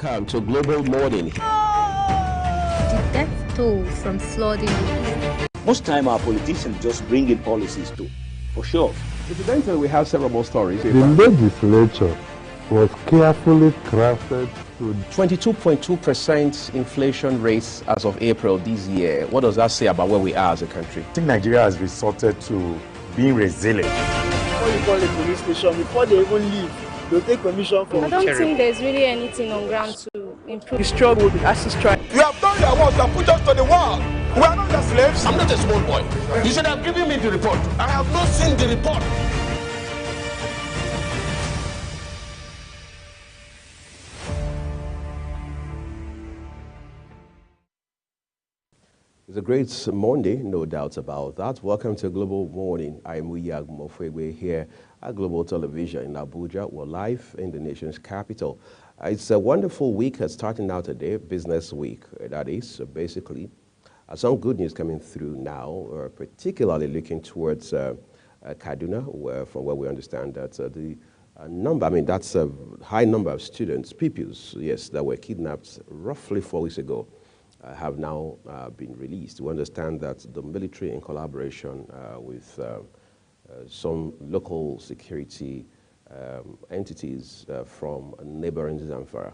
Welcome to Global Morning. The death toll from flooding. Most time our politicians just bring in policies too, for sure. Incidentally, we have several more stories. The legislature was carefully crafted to 22.2% inflation rates as of April this year. What does that say about where we are as a country? I think Nigeria has resorted to being resilient. Before you call a police station, before they even leave, they'll take permission from I don't think there's really anything on ground to improve. the struggle with the strike. You have done your work, you have put us to the wall. We are not the slaves. I'm not a small boy. You should have given me the report. I have not seen the report. It's a great Monday, no doubt about that. Welcome to Global Morning. I'm Uyag Mofwegwe here at Global Television in Abuja. We're live in the nation's capital. It's a wonderful week starting out today, business week, that is. Basically, some good news coming through now, particularly looking towards Kaduna, from where we understand that the number, that's a high number of students, pupils, yes, that were kidnapped roughly 4 weeks ago. Have now been released. We understand that the military, in collaboration with some local security entities from neighboring Zamfara,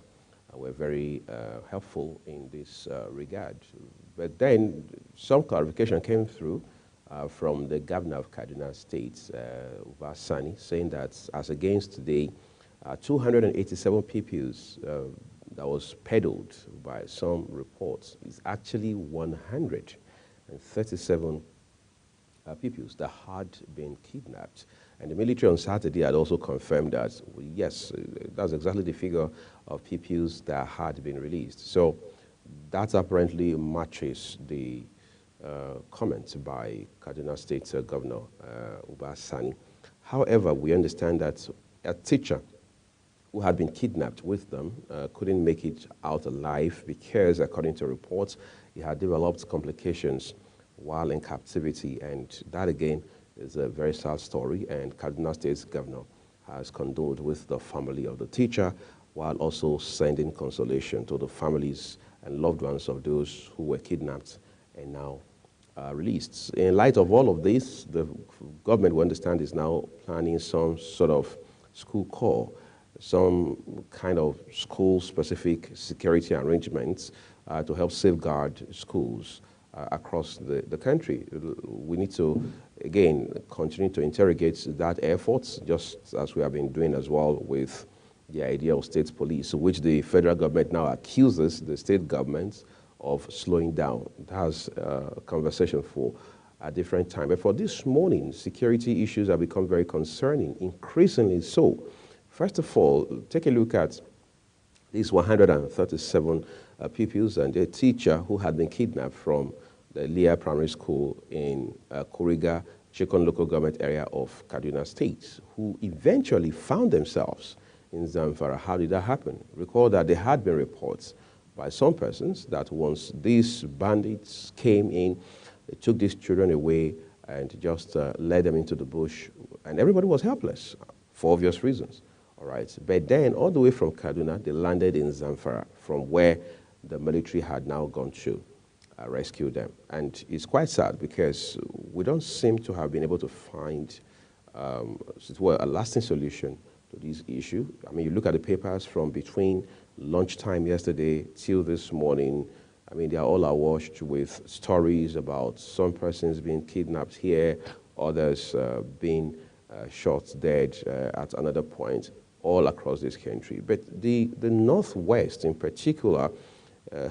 were very helpful in this regard. But then some clarification came through from the governor of Kaduna State, Uba Sani, saying that as against the 287 pupils that was peddled by some reports, is actually 137 pupils that had been kidnapped. And the military on Saturday had also confirmed that, yes, that's exactly the figure of pupils that had been released. So that apparently matches the comment by Kaduna State Governor Uba Sani. However, we understand that a teacher who had been kidnapped with them couldn't make it out alive because, according to reports, he had developed complications while in captivity. And that, again, is a very sad story. And Kaduna State's governor has condoled with the family of the teacher while also sending consolation to the families and loved ones of those who were kidnapped and now released. In light of all of this, the government, we understand, is now planning some sort of school corps, some kind of school-specific security arrangements to help safeguard schools across the country. We need to, again, continue to interrogate that effort, just as we have been doing as well with the idea of state police, which the federal government now accuses the state governments of slowing down. That's a conversation for a different time. But for this morning, security issues have become very concerning, increasingly so. First of all, take a look at these 137 pupils and their teacher who had been kidnapped from the Leah Primary School in Kuriga, Chikon local government area of Kaduna State, who eventually found themselves in Zamfara. How did that happen? Recall that there had been reports by some persons that once these bandits came in, they took these children away and just led them into the bush, and everybody was helpless for obvious reasons. All right. But then, all the way from Kaduna, they landed in Zamfara, from where the military had now gone to rescue them. And it's quite sad because we don't seem to have been able to find a lasting solution to this issue. I mean, you look at the papers from between lunchtime yesterday till this morning. I mean, they are all awash with stories about some persons being kidnapped here, others being shot dead at another point, all across this country. But the Northwest in particular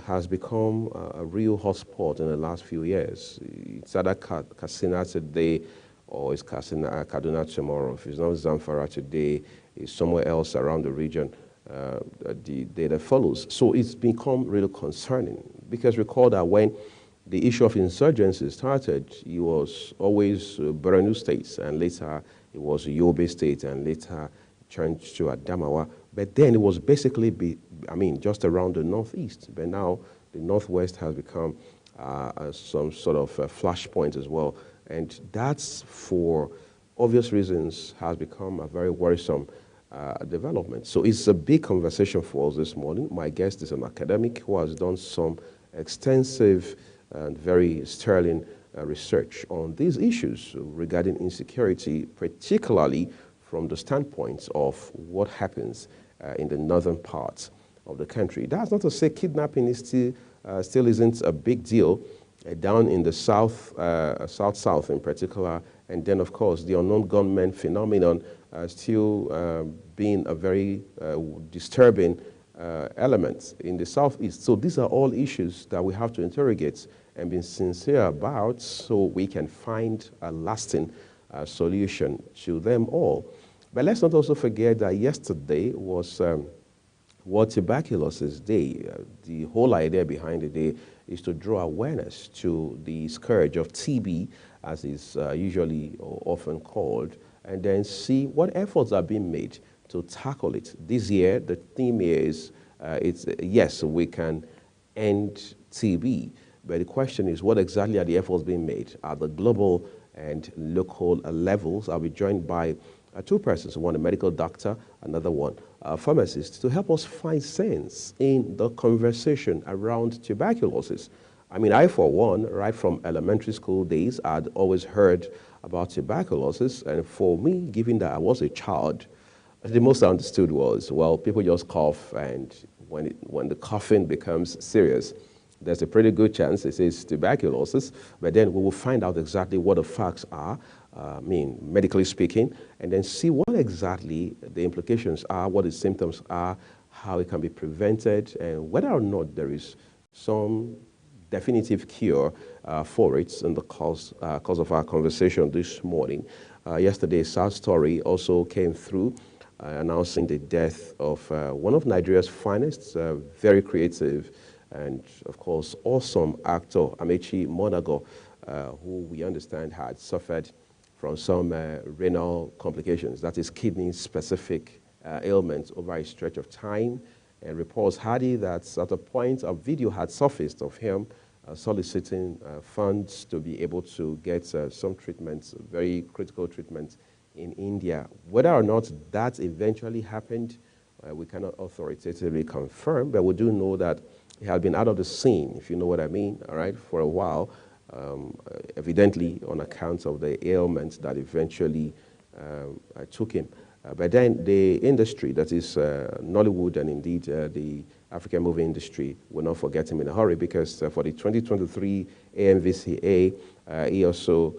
has become a real hotspot in the last few years. It's either Katsina today or it's Kaduna tomorrow. If it's not Zamfara today, it's somewhere else around the region, the data follows. So it's become really concerning because recall that when the issue of insurgency started, it was always Borno State, and later it was Yobe State, and later turned to Adamawa. But then it was basically, just around the Northeast. But now the Northwest has become some sort of a flashpoint as well. And that's, for obvious reasons, has become a very worrisome development. So it's a big conversation for us this morning. My guest is an academic who has done some extensive and very sterling research on these issues regarding insecurity, particularly from the standpoint of what happens in the northern parts of the country. That's not to say kidnapping is still isn't a big deal down in the south in particular, and then of course the unknown gunmen phenomenon still being a very disturbing element in the southeast. So these are all issues that we have to interrogate and be sincere about so we can find a lasting solution to them all. But let's not also forget that yesterday was World Tuberculosis Day. The whole idea behind the day is to draw awareness to the scourge of TB, as is usually or often called, and then see what efforts are being made to tackle it. This year, the theme is, yes, we can end TB, but the question is, what exactly are the efforts being made at the global and local levels? I'll be joined by two persons, one a medical doctor, another one a pharmacist, to help us find sense in the conversation around tuberculosis. I mean, I, for one, right from elementary school days, I'd always heard about tuberculosis, and for me, given that I was a child, the most I understood was, well, people just cough, and when the coughing becomes serious, there's a pretty good chance it is tuberculosis, but then we will find out exactly what the facts are, medically speaking, and then see what exactly the implications are, what the symptoms are, how it can be prevented, and whether or not there is some definitive cure for it in the course of our conversation this morning. Yesterday's sad story also came through announcing the death of one of Nigeria's finest, very creative, and of course awesome actor, Amechi Monago, who we understand had suffered from some renal complications, that is kidney-specific ailments over a stretch of time. And reports had it that at a point a video had surfaced of him soliciting funds to be able to get some treatments, very critical treatments in India. Whether or not that eventually happened, we cannot authoritatively confirm, but we do know that he had been out of the scene, if you know what I mean, all right, for a while, evidently on account of the ailments that eventually took him. But then the industry, that is Nollywood and indeed the African movie industry, will not forget him in a hurry, because for the 2023 AMVCA, he also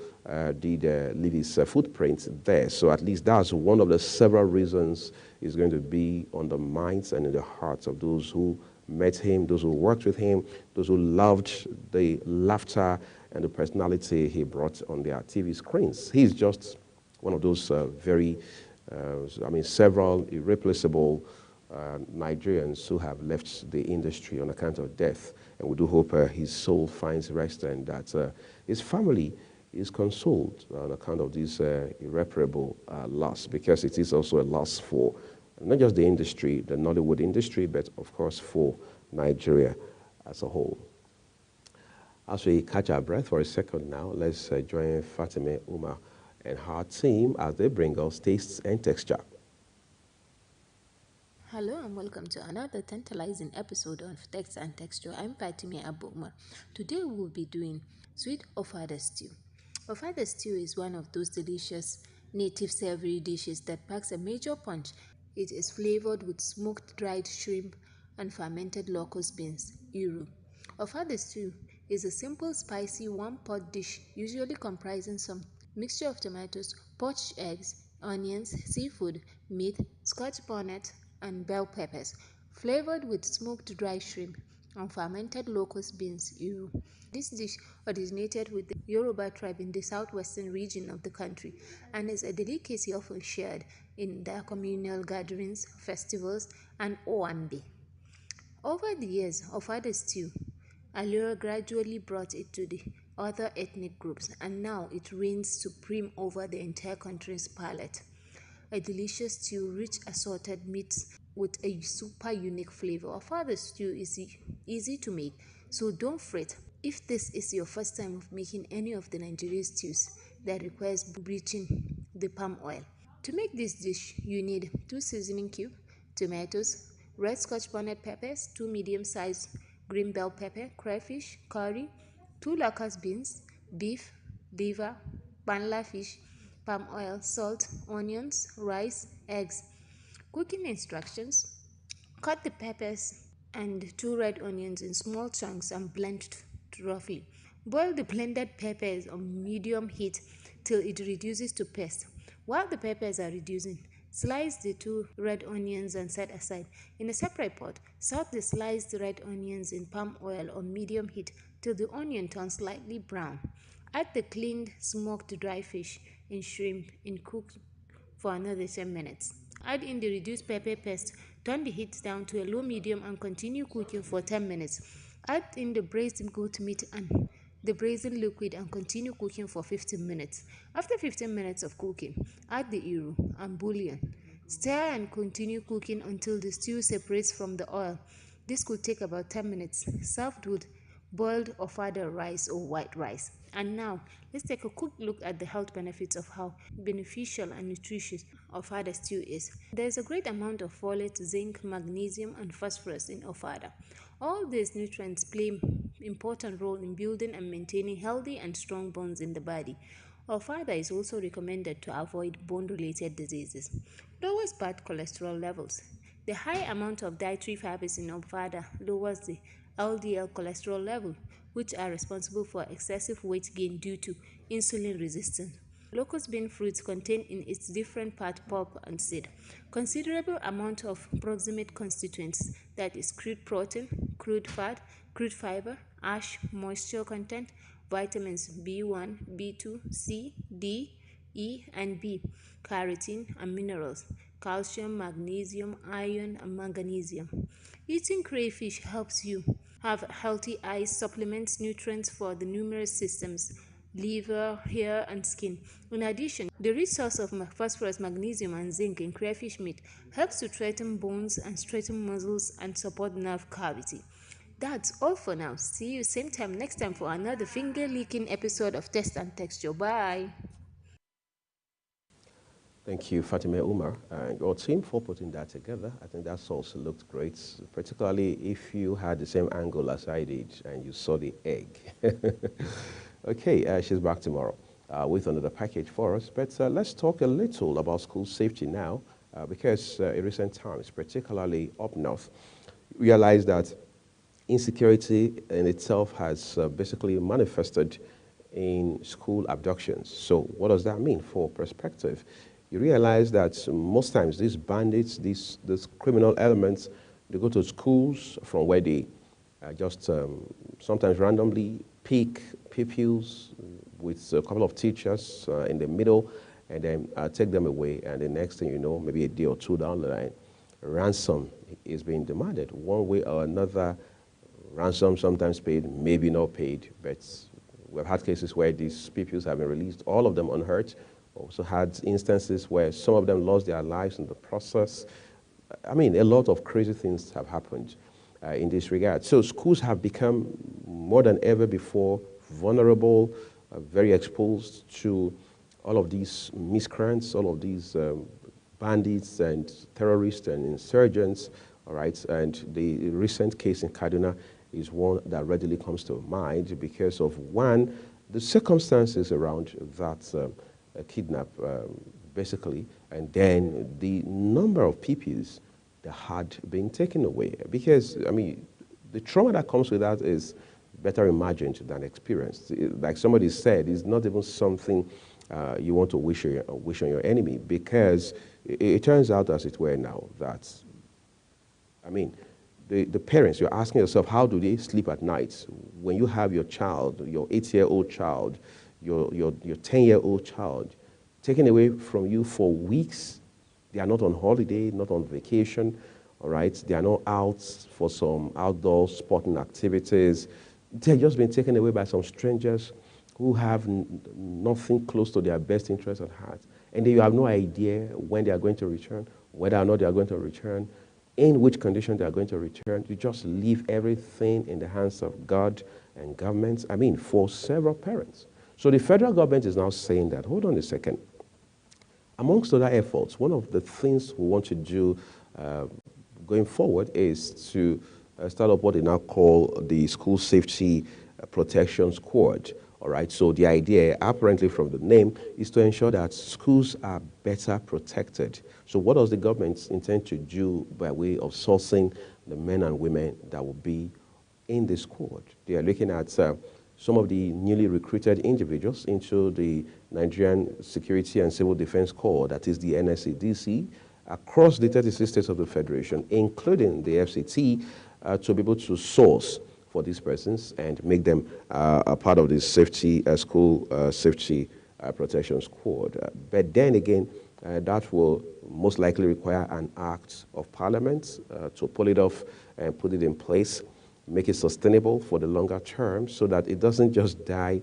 did leave his footprint there. So at least that's one of the several reasons he's going to be on the minds and in the hearts of those who met him, those who worked with him, those who loved the laughter and the personality he brought on their TV screens. He's just one of those several irreplaceable Nigerians who have left the industry on account of death. And we do hope his soul finds rest and that his family is consoled on account of this irreparable loss, because it is also a loss for not just the industry, the Nollywood industry, but of course for Nigeria as a whole. As we catch our breath for a second now, let's join Fatima Umar and her team as they bring us tastes and texture. Hello and welcome to another tantalizing episode of Text and Texture. I'm Fatima Abu Umar. Today we'll be doing sweet ofada stew. Ofada stew is one of those delicious native savory dishes that packs a major punch. It is flavored with smoked dried shrimp and fermented locust beans, iru. Ofada stew is a simple, spicy one-pot dish usually comprising some mixture of tomatoes, poached eggs, onions, seafood, meat, scotch bonnet, and bell peppers, flavored with smoked dry shrimp and fermented locust beans, iru. This dish originated with the Yoruba tribe in the southwestern region of the country and is a delicacy often shared in their communal gatherings, festivals, and owambe. Over the years, ofada stew allure gradually brought it to the other ethnic groups, and now it reigns supreme over the entire country's palate. A delicious stew, rich assorted meats with a super unique flavor. Ofada stew is easy to make, so don't fret if this is your first time of making any of the Nigerian stews that requires bleaching the palm oil. To make this dish, you need 2 seasoning cubes, tomatoes, red scotch bonnet peppers, 2 medium-sized green bell pepper, crayfish, curry, 2 locust beans, beef, liver, panla fish, palm oil, salt, onions, rice, eggs. Cooking instructions: cut the peppers and 2 red onions in small chunks and blend roughly. Boil the blended peppers on medium heat till it reduces to paste. While the peppers are reducing, slice the 2 red onions and set aside. In a separate pot, saute the sliced red onions in palm oil on medium heat till the onion turns slightly brown. Add the cleaned smoked dry fish and shrimp and cook for another 10 minutes. Add in the reduced pepper paste, turn the heat down to a low medium and continue cooking for 10 minutes. Add in the braised goat meat and the braising liquid and continue cooking for 15 minutes. After 15 minutes of cooking, add the iru and bouillon. Stir and continue cooking until the stew separates from the oil. This could take about 10 minutes. Served with boiled ofada rice or white rice. And now, let's take a quick look at the health benefits of how beneficial and nutritious ofada stew is. There is a great amount of folate, zinc, magnesium, and phosphorus in ofada. All these nutrients play an important role in building and maintaining healthy and strong bones in the body. Ofada is also recommended to avoid bone-related diseases. Lowers bad cholesterol levels. The high amount of dietary fibers in ofada lowers the LDL cholesterol level, which are responsible for excessive weight gain due to insulin resistance. Locust bean fruits contain in its different part pulp and seed considerable amount of proximate constituents, that is crude protein, crude fat, crude fiber, ash, moisture content, vitamins B1, B2, C, D, E, and B, carotene, and minerals, calcium, magnesium, iron, and magnesium. Eating crayfish helps you have healthy eyes, supplements nutrients for the numerous systems, liver, hair, and skin. In addition, the rich source of phosphorus, magnesium, and zinc in crayfish meat helps to strengthen bones and strengthen muscles and support nerve cavity. That's all for now. See you same time next time for another finger-licking episode of Taste and Texture. Bye. Thank you, Fatima Umar, and your team for putting that together. I think that sauce looked great, particularly if you had the same angle as I did and you saw the egg. Okay, she's back tomorrow with another package for us. But let's talk a little about school safety now, because in recent times, particularly up north, realize that insecurity in itself has basically manifested in school abductions. So what does that mean for perspective? You realize that most times these bandits, these criminal elements, they go to schools from where they just sometimes randomly pick pupils with a couple of teachers in the middle and then take them away. And the next thing you know, maybe a day or two down the line, ransom is being demanded. One way or another, ransom sometimes paid, maybe not paid, but we've had cases where these pupils have been released, all of them unhurt. Also had instances where some of them lost their lives in the process. I mean, a lot of crazy things have happened in this regard. So schools have become more than ever before vulnerable, very exposed to all of these miscreants, all of these bandits and terrorists and insurgents, all right? And the recent case in Kaduna is one that readily comes to mind because of, one, the circumstances around that kidnap, basically, and then the number of pupils that had been taken away. Because, I mean, the trauma that comes with that is better imagined than experienced. Like somebody said, it's not even something you want to wish on your enemy, because it turns out, as it were now, that, I mean, the parents, you're asking yourself, how do they sleep at night when you have your child, your 8-year-old child, your 10-year-old child taken away from you for weeks? They are not on holiday, not on vacation, all right? They are not out for some outdoor sporting activities. They're just been taken away by some strangers who have nothing close to their best interest at heart. And then you have no idea when they are going to return, whether or not they are going to return, in which condition they are going to return. You just leave everything in the hands of God and governments, I mean, for several parents. So the federal government is now saying that, hold on a second, Amongst other efforts, one of the things we want to do going forward is to start up what they now call the School Safety Protection Squad. All right, so the idea, apparently from the name, is to ensure that schools are better protected. So what does the government intend to do by way of sourcing the men and women that will be in the squad? They are looking at some of the newly recruited individuals into the Nigerian Security and Civil Defense Corps, that is the NSCDC, across the 36 states of the Federation, including the FCT, to be able to source for these persons and make them a part of the school safety protection squad. But then again, that will most likely require an act of parliament to pull it off and put it in place, make it sustainable for the longer term so that it doesn't just die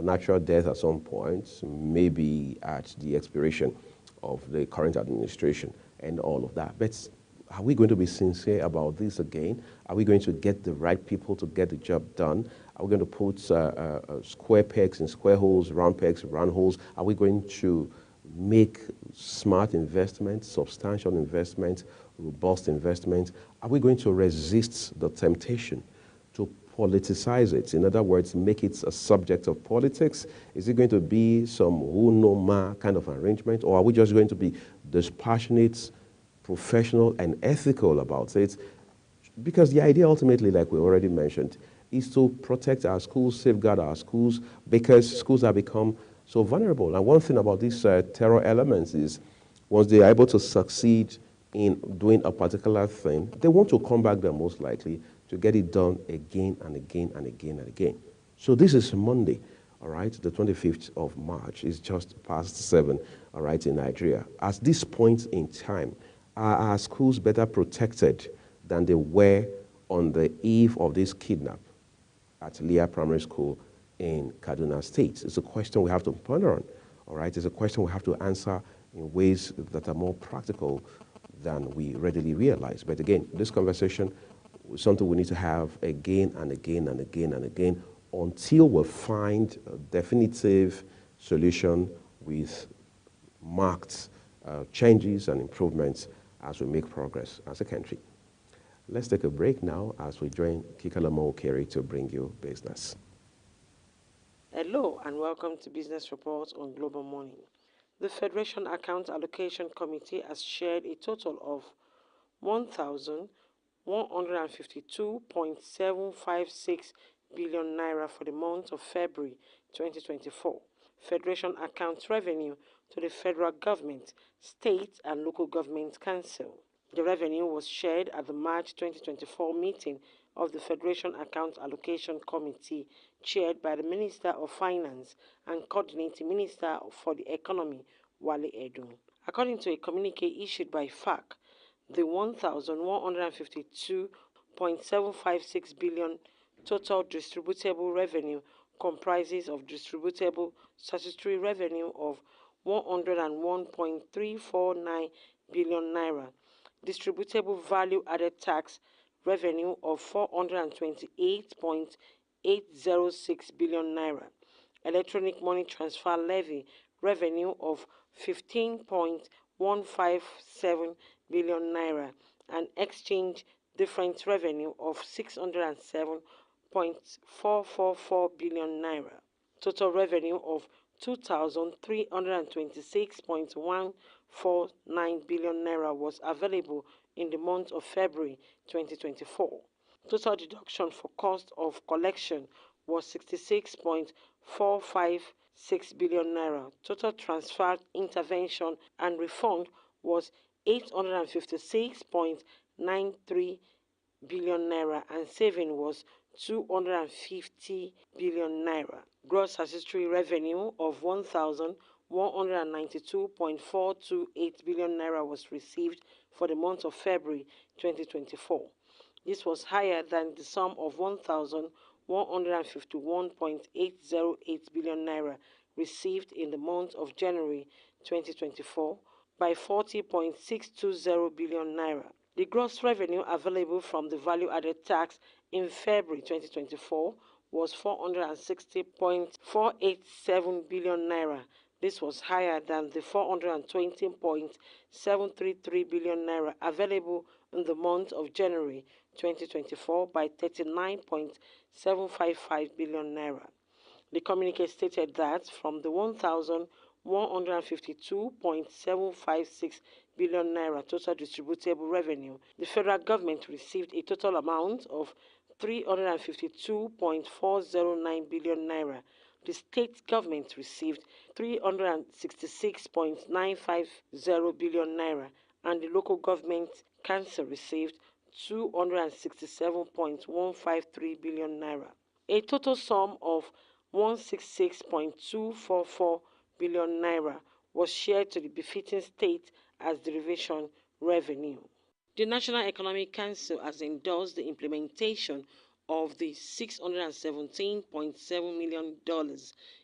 natural death at some point, maybe at the expiration of the current administration and all of that. But are we going to be sincere about this again? Are we going to get the right people to get the job done? Are we going to put square pegs in square holes, round pegs in round holes? Are we going to make smart investments, substantial investments, robust investments? Are we going to resist the temptation to politicize it? In other words, make it a subject of politics? Is it going to be some who know ma kind of arrangement? Or are we just going to be dispassionate, professional, and ethical about it? Because the idea ultimately, like we already mentioned, is to protect our schools, safeguard our schools, because schools have become so vulnerable. And one thing about these terror elements is once they are able to succeed in doing a particular thing, they want to come back there most likely to get it done again and again and again and again. So this is Monday, all right, the 25th of March. It's just past 7, all right, in Nigeria. At this point in time, are our schools better protected than they were on the eve of this kidnap at Leah Primary School in Kaduna State? It's a question we have to ponder on, all right? It's a question we have to answer in ways that are more practical than we readily realize. But again, this conversation is something we need to have again and again and again and again until we find a definitive solution with marked changes and improvements as we make progress as a country. Let's take a break now as we join Kikalamo Okeri to bring you business. Hello and welcome to Business Reports on Global Morning. The Federation Account Allocation Committee has shared a total of 1,152.756 billion naira for the month of February 2024. Federation account revenue to the federal government, state and local government council. The revenue was shared at the March 2024 meeting of the Federation Account Allocation Committee, chaired by the Minister of Finance and Coordinating Minister for the Economy, Wale Edun. According to a communique issued by FAC, the 1,152.756 billion total distributable revenue comprises of distributable statutory revenue of 101.349 billion naira, distributable value-added tax revenue of 428.806 billion naira, electronic money transfer levy revenue of 15.157 billion naira, and exchange difference revenue of 607.444 billion naira. Total revenue of 2,326.149 billion naira was available in the month of February 2024. Total deduction for cost of collection was 66.456 billion naira. Total transfer, intervention and refund was 856.93 billion naira, and saving was 250 billion naira. Gross statutory revenue of 1,192.428 billion naira was received for the month of February 2024. This was higher than the sum of 1,151.808 billion naira received in the month of January 2024 by 40.620 billion naira. The gross revenue available from the value-added tax in February 2024 was 460.487 billion naira, This was higher than the 420.733 billion naira available in the month of January 2024 by 39.755 billion naira. The communique stated that from the 1,152.756 billion naira total distributable revenue, the federal government received a total amount of 352.409 billion naira. The state government received 366.950 billion naira, and the local government council received 267.153 billion naira. A total sum of 166.244 billion naira was shared to the befitting state as derivation revenue. The National Economic Council has endorsed the implementation of the $617.7 million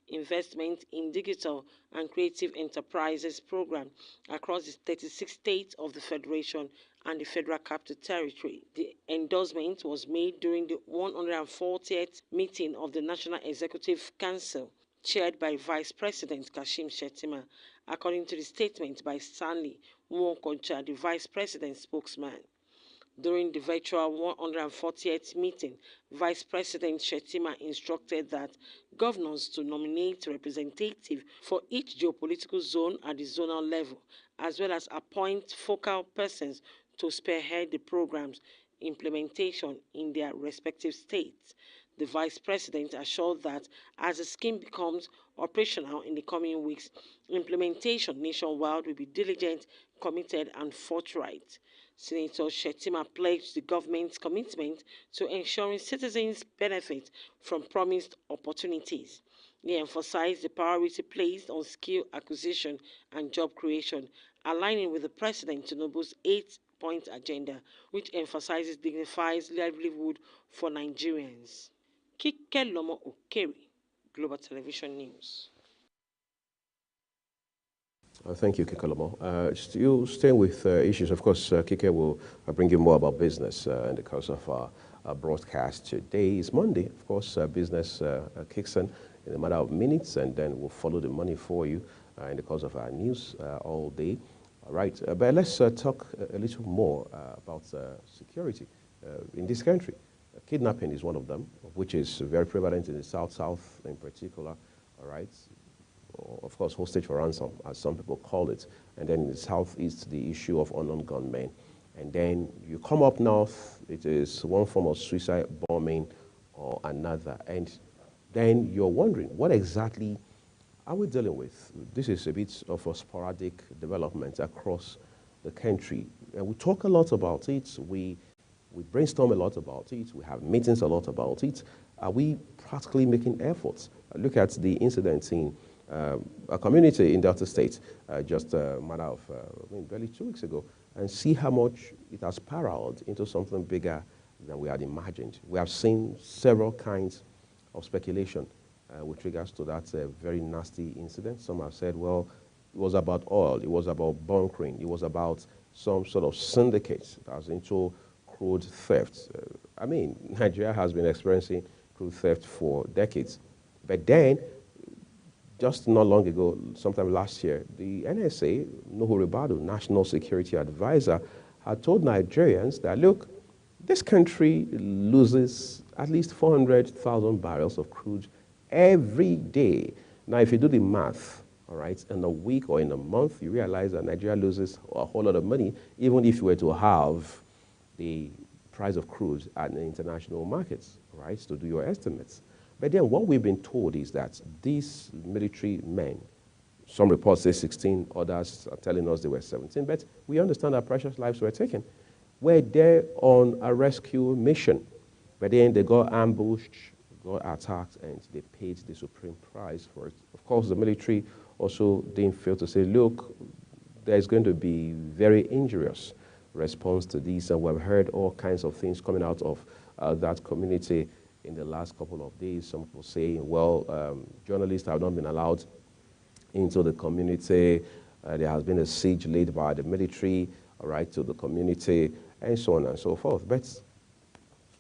investment in digital and creative enterprises program across the 36 states of the Federation and the Federal Capital Territory. The endorsement was made during the 140th meeting of the National Executive Council, chaired by Vice President Kashim Shettima, according to the statement by Stanley Nwokoncha, the Vice President's spokesman. During the virtual 140th meeting, Vice President Shettima instructed that governors to nominate representatives for each geopolitical zone at the zonal level, as well as appoint focal persons to spearhead the program's implementation in their respective states. The Vice President assured that as the scheme becomes operational in the coming weeks, implementation nationwide will be diligent, committed, and forthright. Senator Shettima pledged the government's commitment to ensuring citizens benefit from promised opportunities. He emphasized the priority placed on skill acquisition and job creation, aligning with the President Tinubu's 8-point agenda, which emphasizes dignified livelihood for Nigerians. Kike Lomo Okeri, Global Television News. Thank you, Kikalomo. Still staying with issues, of course, Kike will bring you more about business in the course of our broadcast. Today is Monday. Of course, business kicks in a matter of minutes, and then we'll follow the money for you in the course of our news all day. All right, but let's talk a little more about security in this country. Kidnapping is one of them, which is very prevalent in the South in particular. All right. Of course, hostage for ransom, as some people call it. And then in the Southeast, the issue of unknown gunmen. And then you come up north, it is one form of suicide bombing or another. And then you're wondering, what exactly are we dealing with? This is a bit of a sporadic development across the country. And we talk a lot about it. We brainstorm a lot about it. We have meetings a lot about it. Are we practically making efforts? Look at the incident in a community in Delta State just a matter of barely 2 weeks ago, and see how much it has spiraled into something bigger than we had imagined. We have seen several kinds of speculation with regards to that very nasty incident. Some have said, well, it was about oil, it was about bunkering, it was about some sort of syndicate that was into crude theft. I mean, Nigeria has been experiencing crude theft for decades. But then, just not long ago, sometime last year, the NSA, Nuhu Ribadu, National Security Advisor, had told Nigerians that, look, this country loses at least 400,000 barrels of crude every day. Now, if you do the math, all right, in a week or in a month, you realize that Nigeria loses a whole lot of money, even if you were to have the price of crude at the international markets, right, to do your estimates. But then what we've been told is that these military men, some reports say 16, others are telling us they were 17, but we understand that precious lives were taken. Were there on a rescue mission, but then they got ambushed, got attacked, and they paid the supreme price for it. Of course, the military also didn't fail to say, look, there's going to be very injurious response to this, and we've heard all kinds of things coming out of that community in the last couple of days. Some people saying, well, journalists have not been allowed into the community. There has been a siege laid by the military, all right, to the community, and so on and so forth. But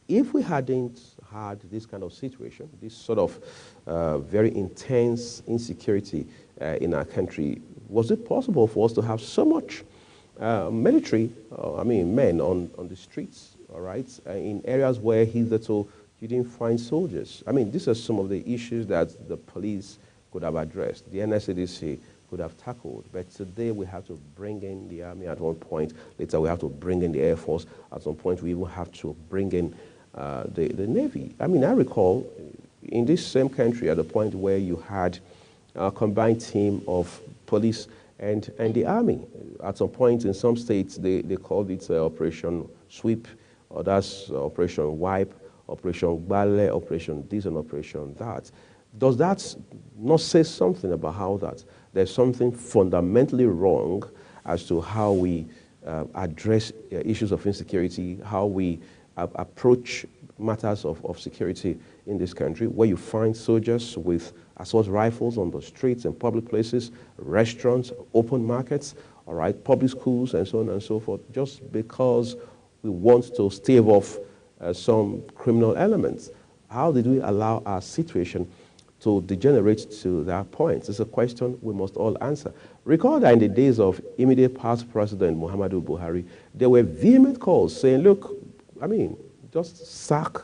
if we hadn't had this kind of situation, this sort of very intense insecurity in our country, was it possible for us to have so much military, men on the streets, all right, in areas where hitherto you didn't find soldiers? I mean, these are some of the issues that the police could have addressed, the NSCDC could have tackled. But today we have to bring in the army at one point. Later we have to bring in the Air Force. At some point we even have to bring in the Navy. I mean, I recall in this same country at the point where you had a combined team of police and the army. At some point in some states they called it Operation Sweep, or that's Operation Wipe, Operation Ballet, Operation this and Operation that. Does that not say something about how that there's something fundamentally wrong as to how we address issues of insecurity, how we approach matters of security in this country, where you find soldiers with assault rifles on the streets and public places, restaurants, open markets, all right, public schools, and so on and so forth, just because we want to stave off some criminal elements? How did we allow our situation to degenerate to that point? It's a question we must all answer. Recall that in the days of immediate past President Muhammadu Buhari, there were vehement calls saying, look, I mean, just sack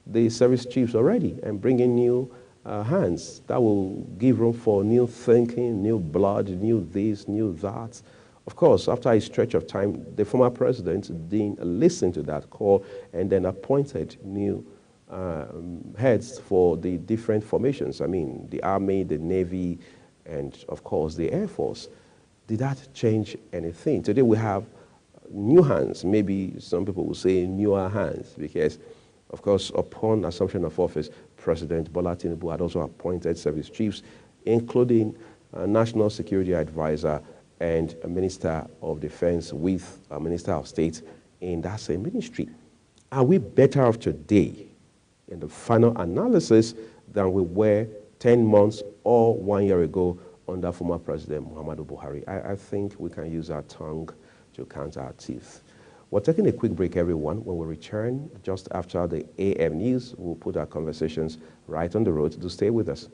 the service chiefs already and bring in new hands. That will give room for new thinking, new blood, new this, new that. Of course, after a stretch of time, the former president didn't listen to that call and then appointed new heads for the different formations. I mean, the Army, the Navy, and of course the Air Force. Did that change anything? Today we have new hands. Maybe some people will say newer hands because, of course, upon assumption of office, President Bola Tinubu had also appointed service chiefs, including a National Security Advisor and a Minister of Defense with a Minister of State in that same ministry. Are we better off today in the final analysis than we were 10 months or 1 year ago under former President Muhammadu Buhari? I think we can use our tongue to count our teeth. We're taking a quick break, everyone. When we return just after the AM news, we'll put our conversations right on the road. Do stay with us.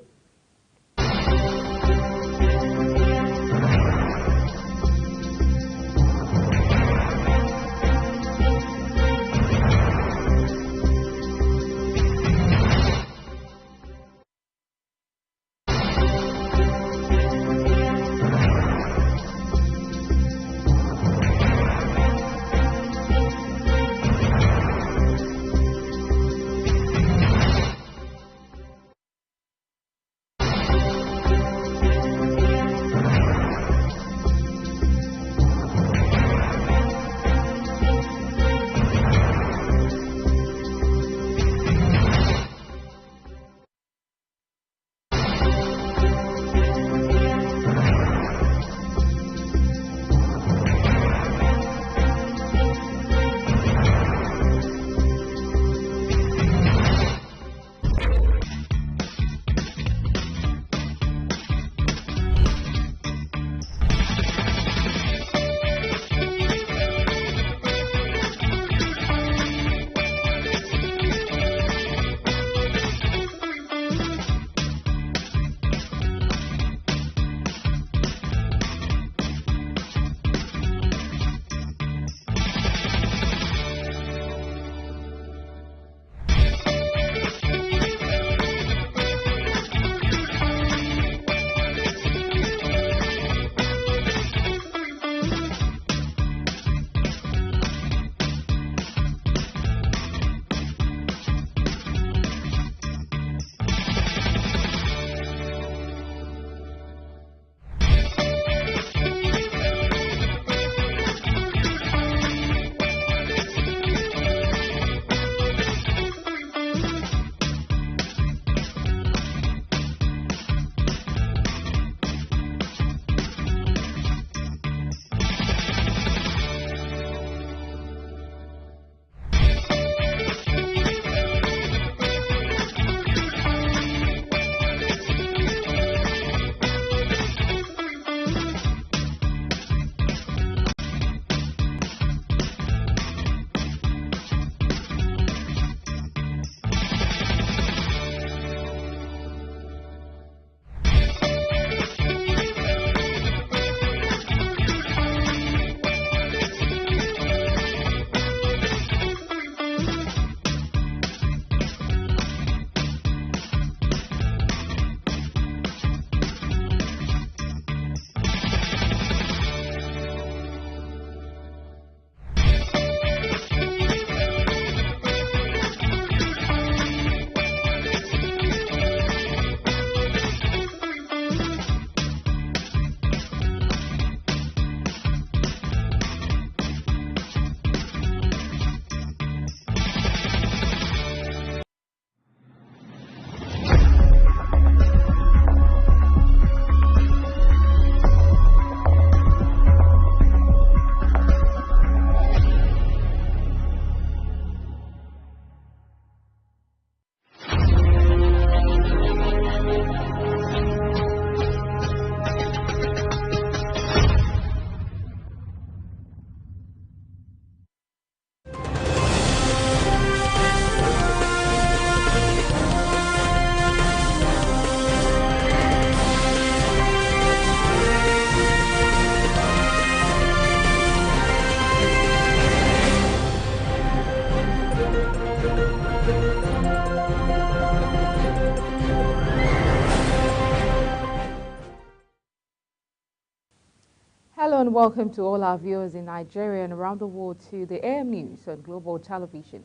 welcome to all our viewers in Nigeria and around the world to the AM News on Global Television.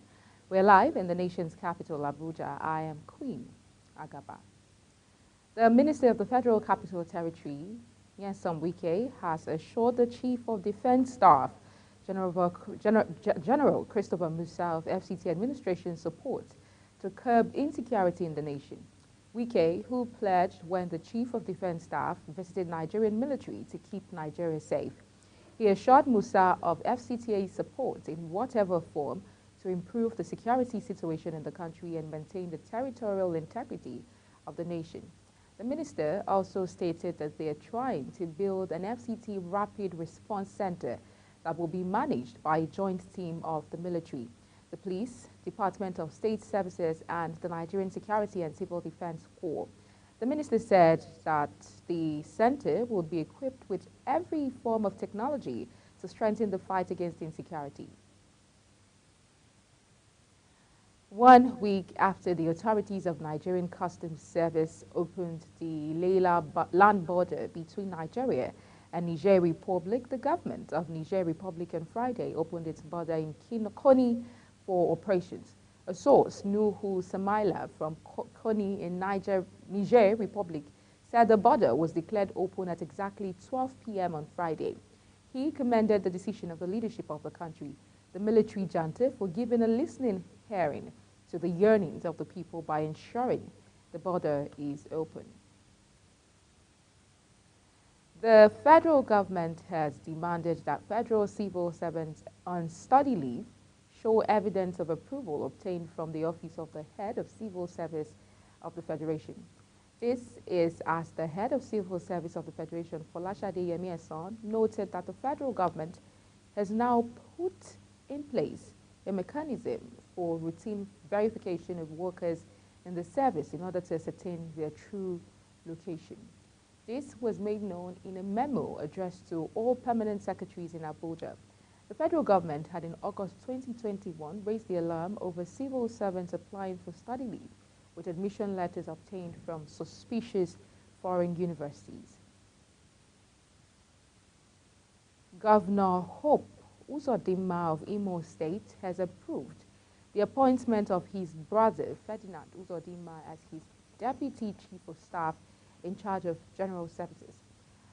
We're live in the nation's capital, Abuja. I am Queen Agaba. The Minister of the Federal Capital Territory, Nyesom Wike, has assured the Chief of Defense Staff, General Christopher Musa of FCT administration support to curb insecurity in the nation. Wike, who pledged when the Chief of Defense Staff visited Nigerian military to keep Nigeria safe. He assured Musa of FCTA's support in whatever form to improve the security situation in the country and maintain the territorial integrity of the nation. The minister also stated that they are trying to build an FCT Rapid Response Center that will be managed by a joint team of the military, the police, Department of State Services, and the Nigerian Security and Civil Defense Corps. The minister said that the center will be equipped with every form of technology to strengthen the fight against insecurity. 1 week after the authorities of Nigerian Customs Service opened the Leila land border between Nigeria and Niger Republic, the government of Niger Republic on Friday opened its border in Koni for operations. A source, Nuhu Samaila from Koni in Niger Republic, said the border was declared open at exactly 12 p.m. on Friday. He commended the decision of the leadership of the country, the military junta, for giving a listening hearing to the yearnings of the people by ensuring the border is open. The federal government has demanded that federal civil servants on study leave show evidence of approval obtained from the Office of the Head of Civil Service of the Federation. This is as the Head of Civil Service of the Federation, Folashade Yemi-Esan, noted that the federal government has now put in place a mechanism for routine verification of workers in the service in order to ascertain their true location. This was made known in a memo addressed to all permanent secretaries in Abuja. The federal government had in August 2021 raised the alarm over civil servants applying for study leave with admission letters obtained from suspicious foreign universities. Governor Hope Uzodinma of Imo State has approved the appointment of his brother Ferdinand Uzodinma as his Deputy Chief of Staff in charge of General Services.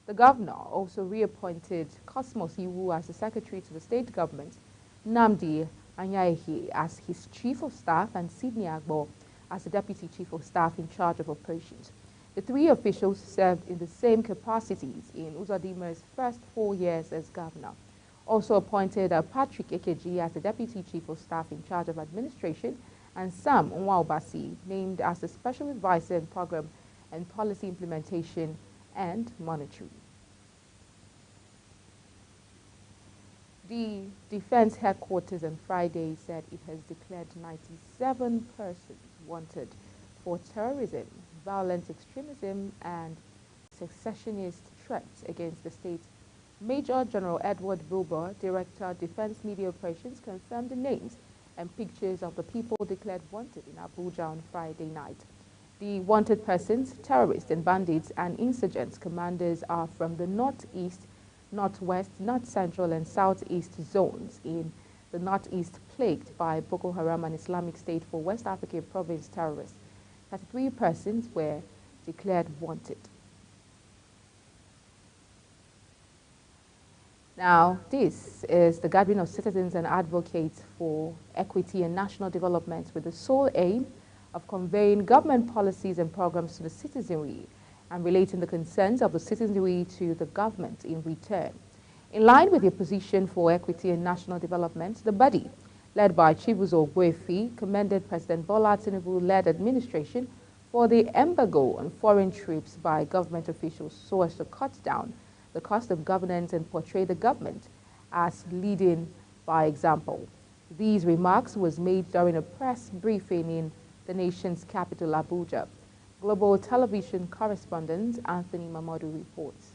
The governor also reappointed Cosmos Iwu as the secretary to the state government, Nnamdi Anyaehi as his chief of staff, and Sidney Agbo as the deputy chief of staff in charge of operations. The three officials served in the same capacities in Uzodinma's first 4 years as governor. Also appointed Patrick Ekeji as the deputy chief of staff in charge of administration, and Sam Nwaubasi named as the special advisor in program and policy implementation and monitoring. The Defense Headquarters on Friday said it has declared 97 persons wanted for terrorism, violent extremism, and secessionist threats against the state. Major General Edward Buba, Director Defense Media Operations, confirmed the names and pictures of the people declared wanted in Abuja on Friday night. The wanted persons, terrorists and bandits and insurgents commanders are from the northeast, northwest, north central and southeast zones in the northeast plagued by Boko Haram and Islamic State for West African province terrorists. 33 persons were declared wanted. Now, this is the gathering of citizens and advocates for equity and national development with the sole aim of conveying government policies and programs to the citizenry and relating the concerns of the citizenry to the government in return. In line with their position for equity and national development, the body, led by Chibuzo Ogbuefi, commended President Bola Tinubu-led administration for the embargo on foreign trips by government officials so as to cut down the cost of governance and portray the government as leading by example. These remarks was made during a press briefing in the nation's capital, Abuja. Global Television correspondent Anthony Mamadou reports.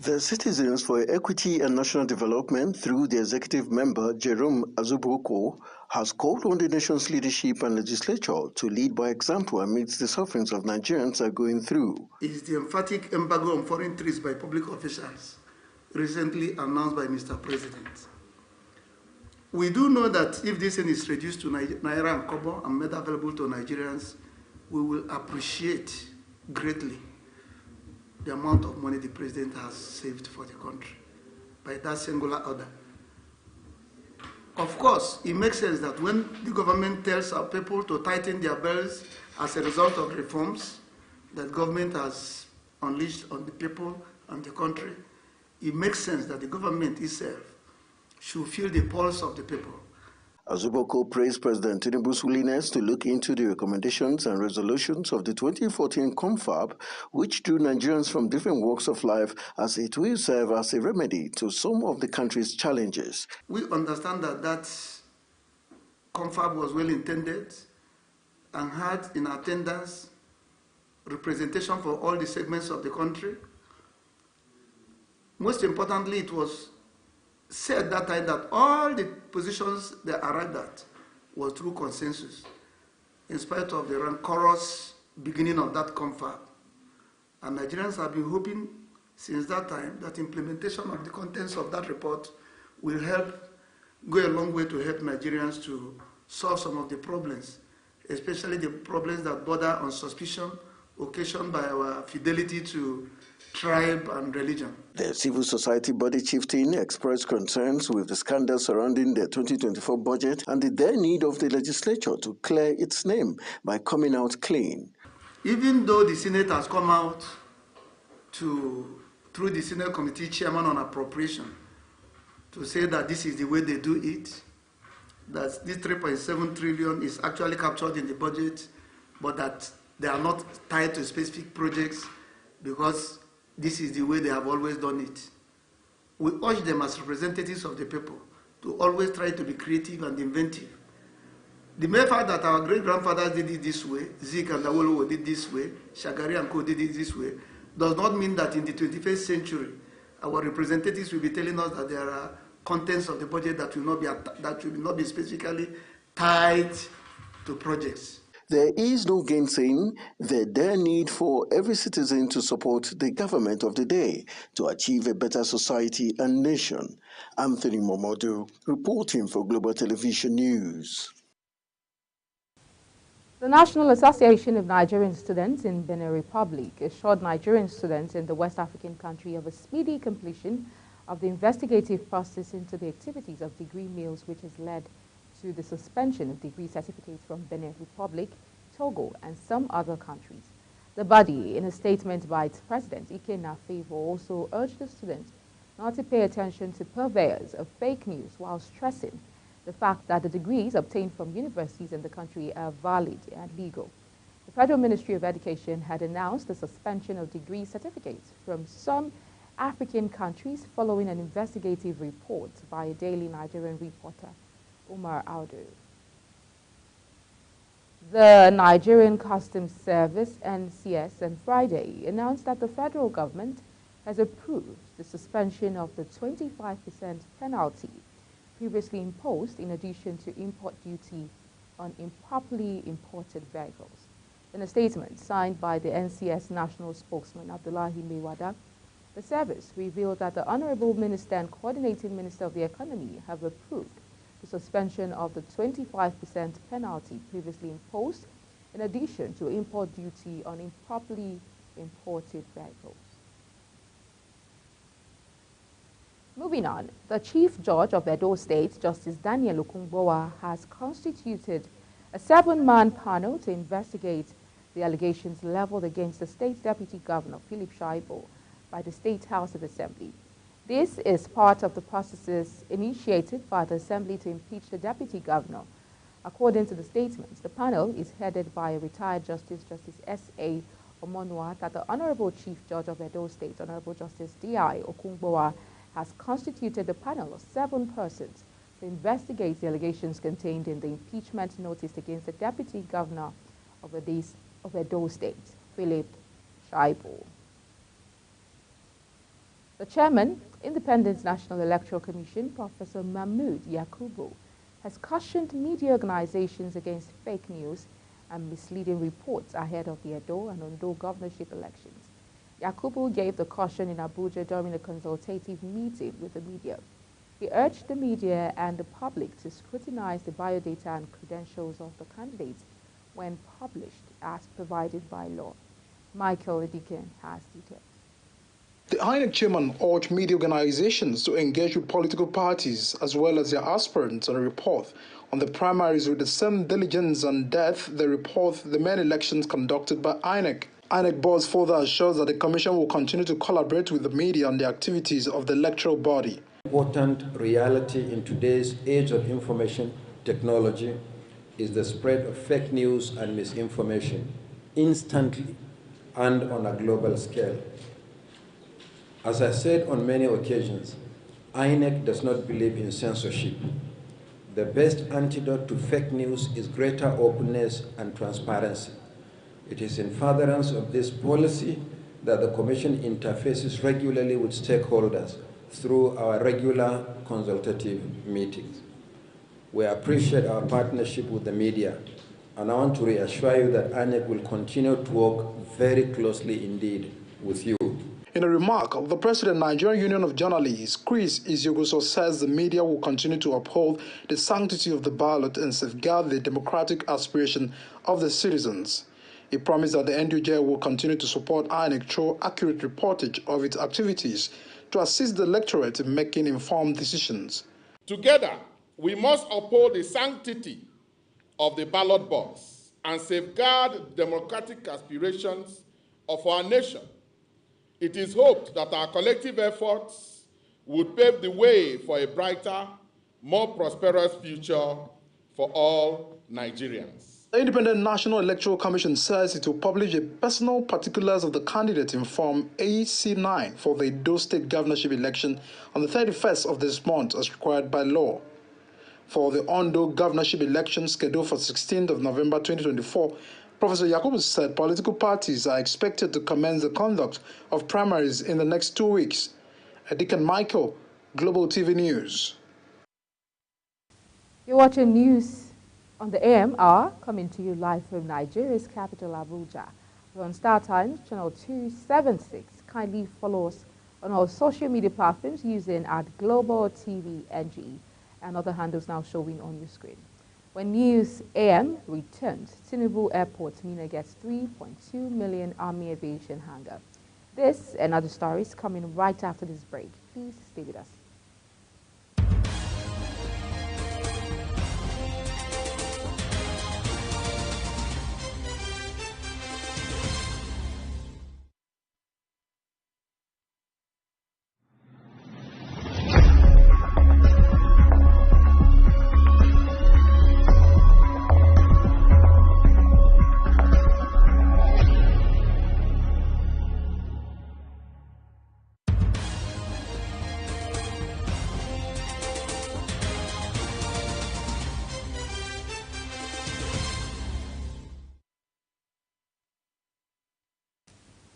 The Citizens for Equity and National Development, through the executive member Jerome Azuboko, has called on the nation's leadership and legislature to lead by example amidst the sufferings of Nigerians are going through. It is the emphatic embargo on foreign trips by public officials recently announced by Mr. President. We do know that if this thing is reduced to Naira and Kobo and made available to Nigerians, we will appreciate greatly the amount of money the President has saved for the country by that singular order. Of course, it makes sense that when the government tells our people to tighten their belts as a result of reforms that government has unleashed on the people and the country, it makes sense that the government itself should feel the pulse of the people. Azuboko praised President Tinubu's willingness to look into the recommendations and resolutions of the 2014 confab, which drew Nigerians from different walks of life, as it will serve as a remedy to some of the country's challenges. We understand that that confab was well intended and had in attendance representation for all the segments of the country. Most importantly, it was said that time that all the positions they arrived at was through consensus, in spite of the rancorous beginning of that confab. And Nigerians have been hoping since that time that implementation of the contents of that report will go a long way to help Nigerians to solve some of the problems, especially the problems that border on suspicion occasioned by our fidelity to tribe and religion. The civil society body chieftain expressed concerns with the scandal surrounding the 2024 budget and the dire need of the legislature to clear its name by coming out clean. Even though the Senate has come out through the Senate Committee Chairman on Appropriation to say that this is the way they do it, that this 3.7 trillion is actually captured in the budget, but that they are not tied to specific projects because this is the way they have always done it. We urge them as representatives of the people to always try to be creative and inventive. The mere fact that our great-grandfathers did it this way, Zik and Awolowo did this way, Shagari and Co did it this way, does not mean that in the 21st century, our representatives will be telling us that there are contents of the budget that will not be specifically tied to projects. There is no gainsaying the dire need for every citizen to support the government of the day to achieve a better society and nation. Anthony Momodu, reporting for Global Television News. The National Association of Nigerian Students in Benin Republic assured Nigerian students in the West African country of a speedy completion of the investigative process into the activities of degree mills, which has led to the suspension of degree certificates from Benin Republic, Togo, and some other countries. The body, in a statement by its president, Ike Nafevo, also urged the students not to pay attention to purveyors of fake news while stressing the fact that the degrees obtained from universities in the country are valid and legal. The Federal Ministry of Education had announced the suspension of degree certificates from some African countries following an investigative report by a daily Nigerian reporter, Umar Audu. The Nigerian Customs Service, NCS, on Friday announced that the federal government has approved the suspension of the 25% penalty previously imposed in addition to import duty on improperly imported vehicles. In a statement signed by the NCS national spokesman, Abdullahi Mewada, the service revealed that the Honorable Minister and Coordinating Minister of the Economy have approved the suspension of the 25% penalty previously imposed in addition to import duty on improperly imported vehicles. Moving on, the Chief Judge of Edo State, Justice Daniel Okungbowa, has constituted a 7-man panel to investigate the allegations leveled against the State Deputy Governor, Philip Shaibu, by the State House of Assembly. This is part of the processes initiated by the Assembly to impeach the Deputy Governor. According to the statements, the panel is headed by a retired Justice, Justice S.A. Omonua, that the Honorable Chief Judge of Edo State, Honorable Justice D.I. Okungbowa, has constituted a panel of 7 persons to investigate the allegations contained in the impeachment notice against the Deputy Governor of Edo State, Philip Shaibu. The Chairman, Independent National Electoral Commission, Professor Mahmood Yakubu, has cautioned media organizations against fake news and misleading reports ahead of the Edo and Ondo governorship elections. Yakubu gave the caution in Abuja during a consultative meeting with the media. He urged the media and the public to scrutinize the biodata and credentials of the candidates when published as provided by law. Michael Ediken has details. The INEC chairman urged media organizations to engage with political parties as well as their aspirants on a report on the primaries with the same diligence and depth they report the main elections conducted by INEC. INEC board further assures that the commission will continue to collaborate with the media on the activities of the electoral body. Important reality in today's age of information technology is the spread of fake news and misinformation instantly and on a global scale. As I said on many occasions, INEC does not believe in censorship. The best antidote to fake news is greater openness and transparency. It is in furtherance of this policy that the Commission interfaces regularly with stakeholders through our regular consultative meetings. We appreciate our partnership with the media, and I want to reassure you that INEC will continue to work very closely indeed with you. In a remark, the President of the Nigerian Union of Journalists, Chris Iziogoso, says the media will continue to uphold the sanctity of the ballot and safeguard the democratic aspiration of the citizens. He promised that the NUJ will continue to support INEC through accurate reportage of its activities to assist the electorate in making informed decisions. Together, we must uphold the sanctity of the ballot box and safeguard the democratic aspirations of our nation. It is hoped that our collective efforts would pave the way for a brighter, more prosperous future for all Nigerians. The Independent National Electoral Commission says it will publish the personal particulars of the candidate in Form AC9 for the Edo State governorship election on the 31st of this month as required by law. For the Ondo governorship election scheduled for 16th of November 2024, Professor Yakubu said political parties are expected to commence the conduct of primaries in the next 2 weeks. Edikan Michael, Global TV News. You're watching news on the AMR, coming to you live from Nigeria's capital, Abuja. We're on Star Times, channel 276. Kindly follow us on our social media platforms using @Global TV NG and other handles now showing on your screen. When News AM returns, Tinubu Airport, Mina gets 3.2 million Army Aviation hangar. This and other stories coming right after this break. Please stay with us.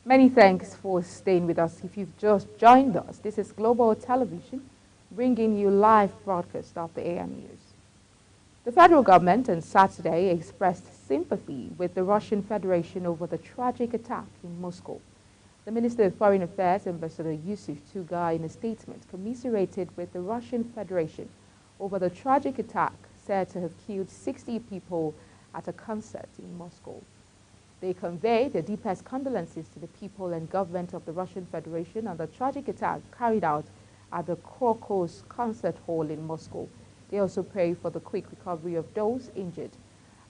Many thanks for staying with us. If you've just joined us, this is Global Television, bringing you live broadcast of the AM News. The federal government on Saturday expressed sympathy with the Russian Federation over the tragic attack in Moscow. The Minister of Foreign Affairs, Ambassador Yusuf Tugay, in a statement, commiserated with the Russian Federation over the tragic attack said to have killed 60 people at a concert in Moscow. They conveyed their deepest condolences to the people and government of the Russian Federation on the tragic attack carried out at the Crocus Concert Hall in Moscow. They also pray for the quick recovery of those injured.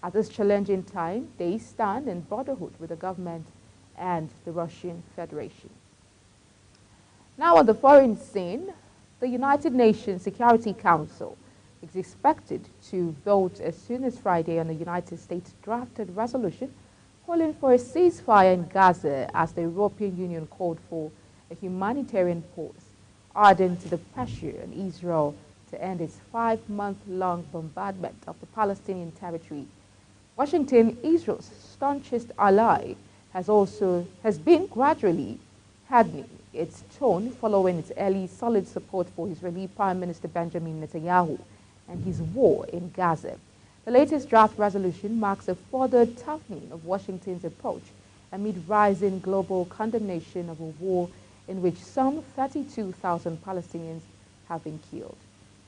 At this challenging time, they stand in brotherhood with the government and the Russian Federation. Now on the foreign scene, the United Nations Security Council is expected to vote as soon as Friday on the United States drafted resolution calling for a ceasefire in Gaza as the European Union called for a humanitarian pause, adding to the pressure on Israel to end its 5-month-long bombardment of the Palestinian territory. Washington, Israel's staunchest ally, has been gradually hardening its tone following its early solid support for Israeli Prime Minister Benjamin Netanyahu and his war in Gaza. The latest draft resolution marks a further toughening of Washington's approach amid rising global condemnation of a war in which some 32,000 Palestinians have been killed.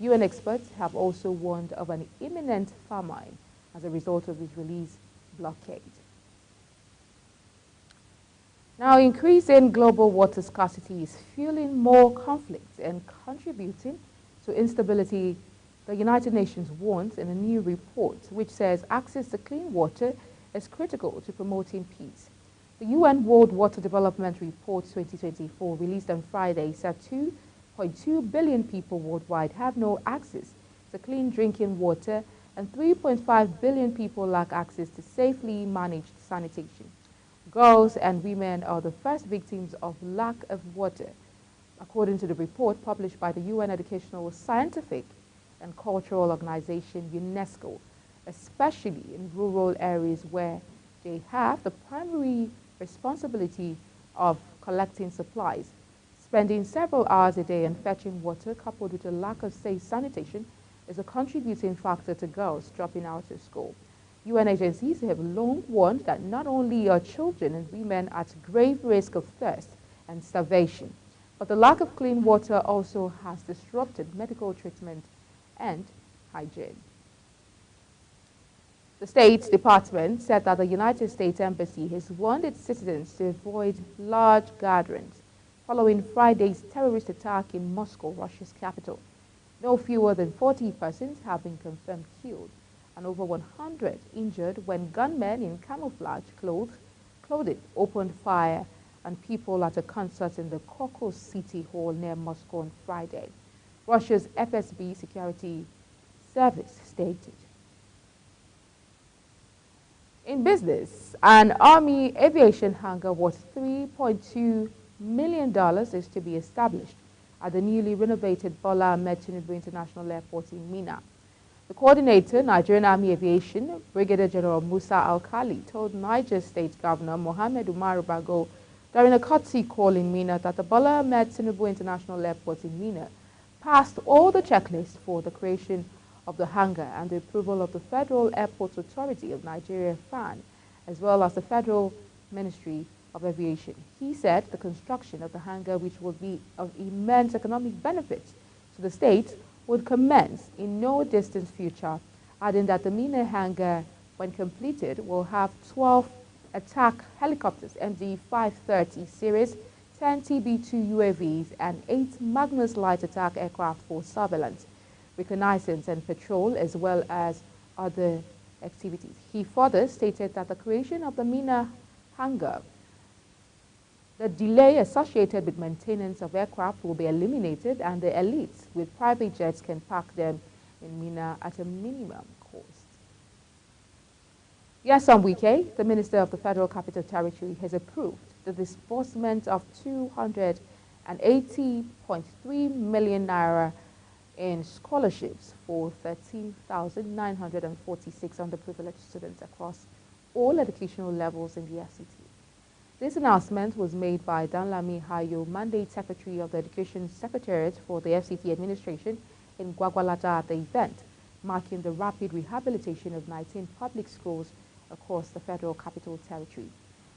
UN experts have also warned of an imminent famine as a result of Israel's blockade. Now, increasing global water scarcity is fueling more conflict and contributing to instability, the United Nations warns in a new report which says access to clean water is critical to promoting peace. The UN World Water Development Report 2024, released on Friday, said 2.2 billion people worldwide have no access to clean drinking water and 3.5 billion people lack access to safely managed sanitation. Girls and women are the first victims of lack of water, according to the report published by the UN Educational, Scientific and Cultural Organization, UNESCO, especially in rural areas where they have the primary responsibility of collecting supplies. Spending several hours a day in fetching water, coupled with a lack of safe sanitation, is a contributing factor to girls dropping out of school. UN agencies have long warned that not only are children and women at grave risk of thirst and starvation, but the lack of clean water also has disrupted medical treatment and hygiene. The State Department said that the United States Embassy has warned its citizens to avoid large gatherings following Friday's terrorist attack in Moscow, Russia's capital. No fewer than 40 persons have been confirmed killed and over 100 injured when gunmen in camouflage clothing opened fire on people at a concert in the Crocus City Hall near Moscow on Friday. Russia's FSB security service stated. In business, an Army aviation hangar worth $3.2 million is to be established at the newly renovated Bola Ahmed Tinubu International Airport in Minna. The coordinator, Nigerian Army Aviation, Brigadier General Musa Al-Khali, told Niger State Governor Mohammed Umar Bago during a courtesy call in Minna that the Bola Ahmed Tinubu International Airport in Minna passed all the checklists for the creation of the hangar and the approval of the Federal Airports Authority of Nigeria, FAN, as well as the Federal Ministry of Aviation. He said the construction of the hangar, which will be of immense economic benefit to the state, would commence in no distant future, adding that the Minna hangar, when completed, will have 12 attack helicopters, MD-530 series, 10 TB2 UAVs, and 8 Magnus light attack aircraft for surveillance, reconnaissance, and patrol, as well as other activities. He further stated that the creation of the Minna hangar, the delay associated with maintenance of aircraft will be eliminated, and the elites with private jets can park them in Minna at a minimum cost. Nyesom Wike, the Minister of the Federal Capital Territory, has approved the disbursement of 280.3 million naira in scholarships for 13,946 underprivileged students across all educational levels in the FCT. This announcement was made by Danlami Hayo, Mandate Secretary of the Education Secretariat for the FCT administration in Gwagwalada at the event, marking the rapid rehabilitation of 19 public schools across the Federal Capital Territory.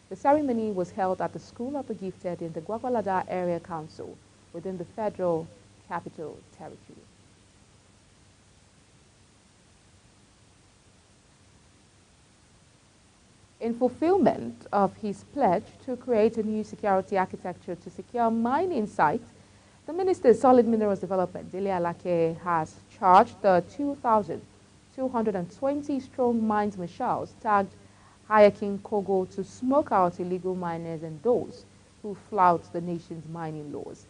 The ceremony was held at the School of the Gifted in the Gwagwalada Area Council within the Federal Capital Territory. In fulfillment of his pledge to create a new security architecture to secure mining sites, the Minister of Solid Minerals Development, Dele Alake, has charged the 2,220-strong mines marshals tagged Hayakin Kogo to smoke out illegal miners and those who flout the nation's mining laws.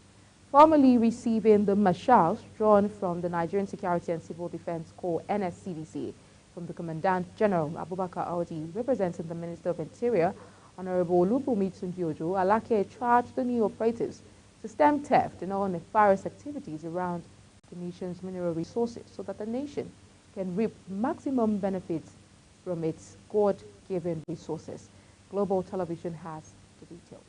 Formally receiving the marshals drawn from the Nigerian Security and Civil Defense Corps, NSCDC, from the Commandant General Abubakar Audi, representing the Minister of Interior, Honorable Olubunmi Tunji-Ojo, Alake charged the new operatives to stem theft and all nefarious activities around the nation's mineral resources so that the nation can reap maximum benefits from its God-given resources. Global Television has the details.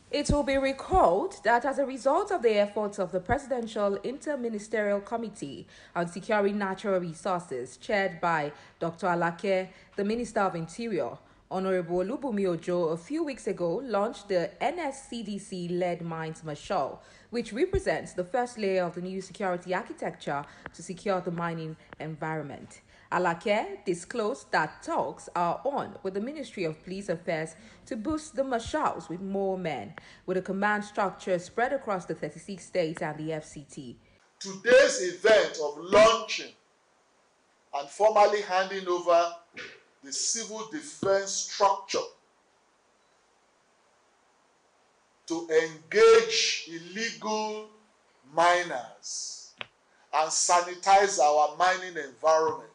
It will be recalled that as a result of the efforts of the Presidential Inter-Ministerial Committee on Securing Natural Resources, chaired by Dr. Alake, the Minister of Interior, Honorable Olubunmi Ojo a few weeks ago launched the NSCDC-led Mines Marshal, which represents the first layer of the new security architecture to secure the mining environment. Alake disclosed that talks are on with the Ministry of Police Affairs to boost the marshals with more men, with a command structure spread across the 36 states and the FCT. Today's event of launching and formally handing over the civil defense structure to engage illegal miners and sanitize our mining environment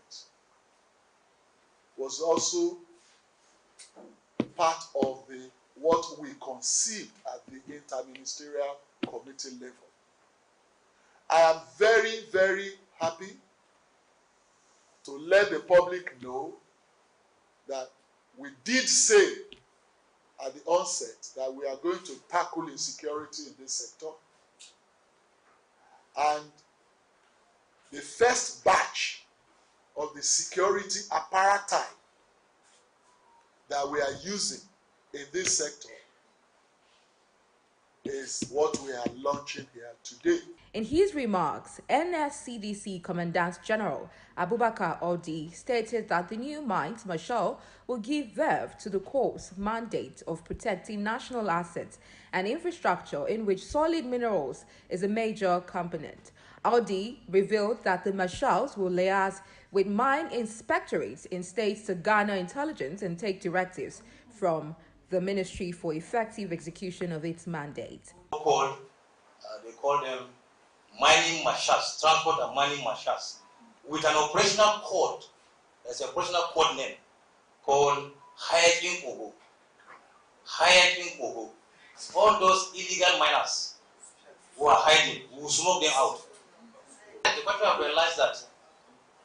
was also part of what we conceived at the interministerial committee level. I am very, very happy to let the public know that we did say at the onset that we are going to tackle insecurity in this sector. And the first batch of the security apparatus that we are using in this sector is what we are launching here today. In his remarks, NSCDC Commandant General Abubakar Odi stated that the new Mines Marshal will give verve to the Corps' mandate of protecting national assets and infrastructure, in which solid minerals is a major component. Odi revealed that the marshals will liaise with mine inspectorates in states to garner intelligence and take directives from the ministry for effective execution of its mandate. They call them mining marshals, transport and mining marshals, with an operational code. There's an operational code name called Hired in Kogo. Hired in Kogo. All those illegal miners who are hiding, we will smoke them out. The country have realized that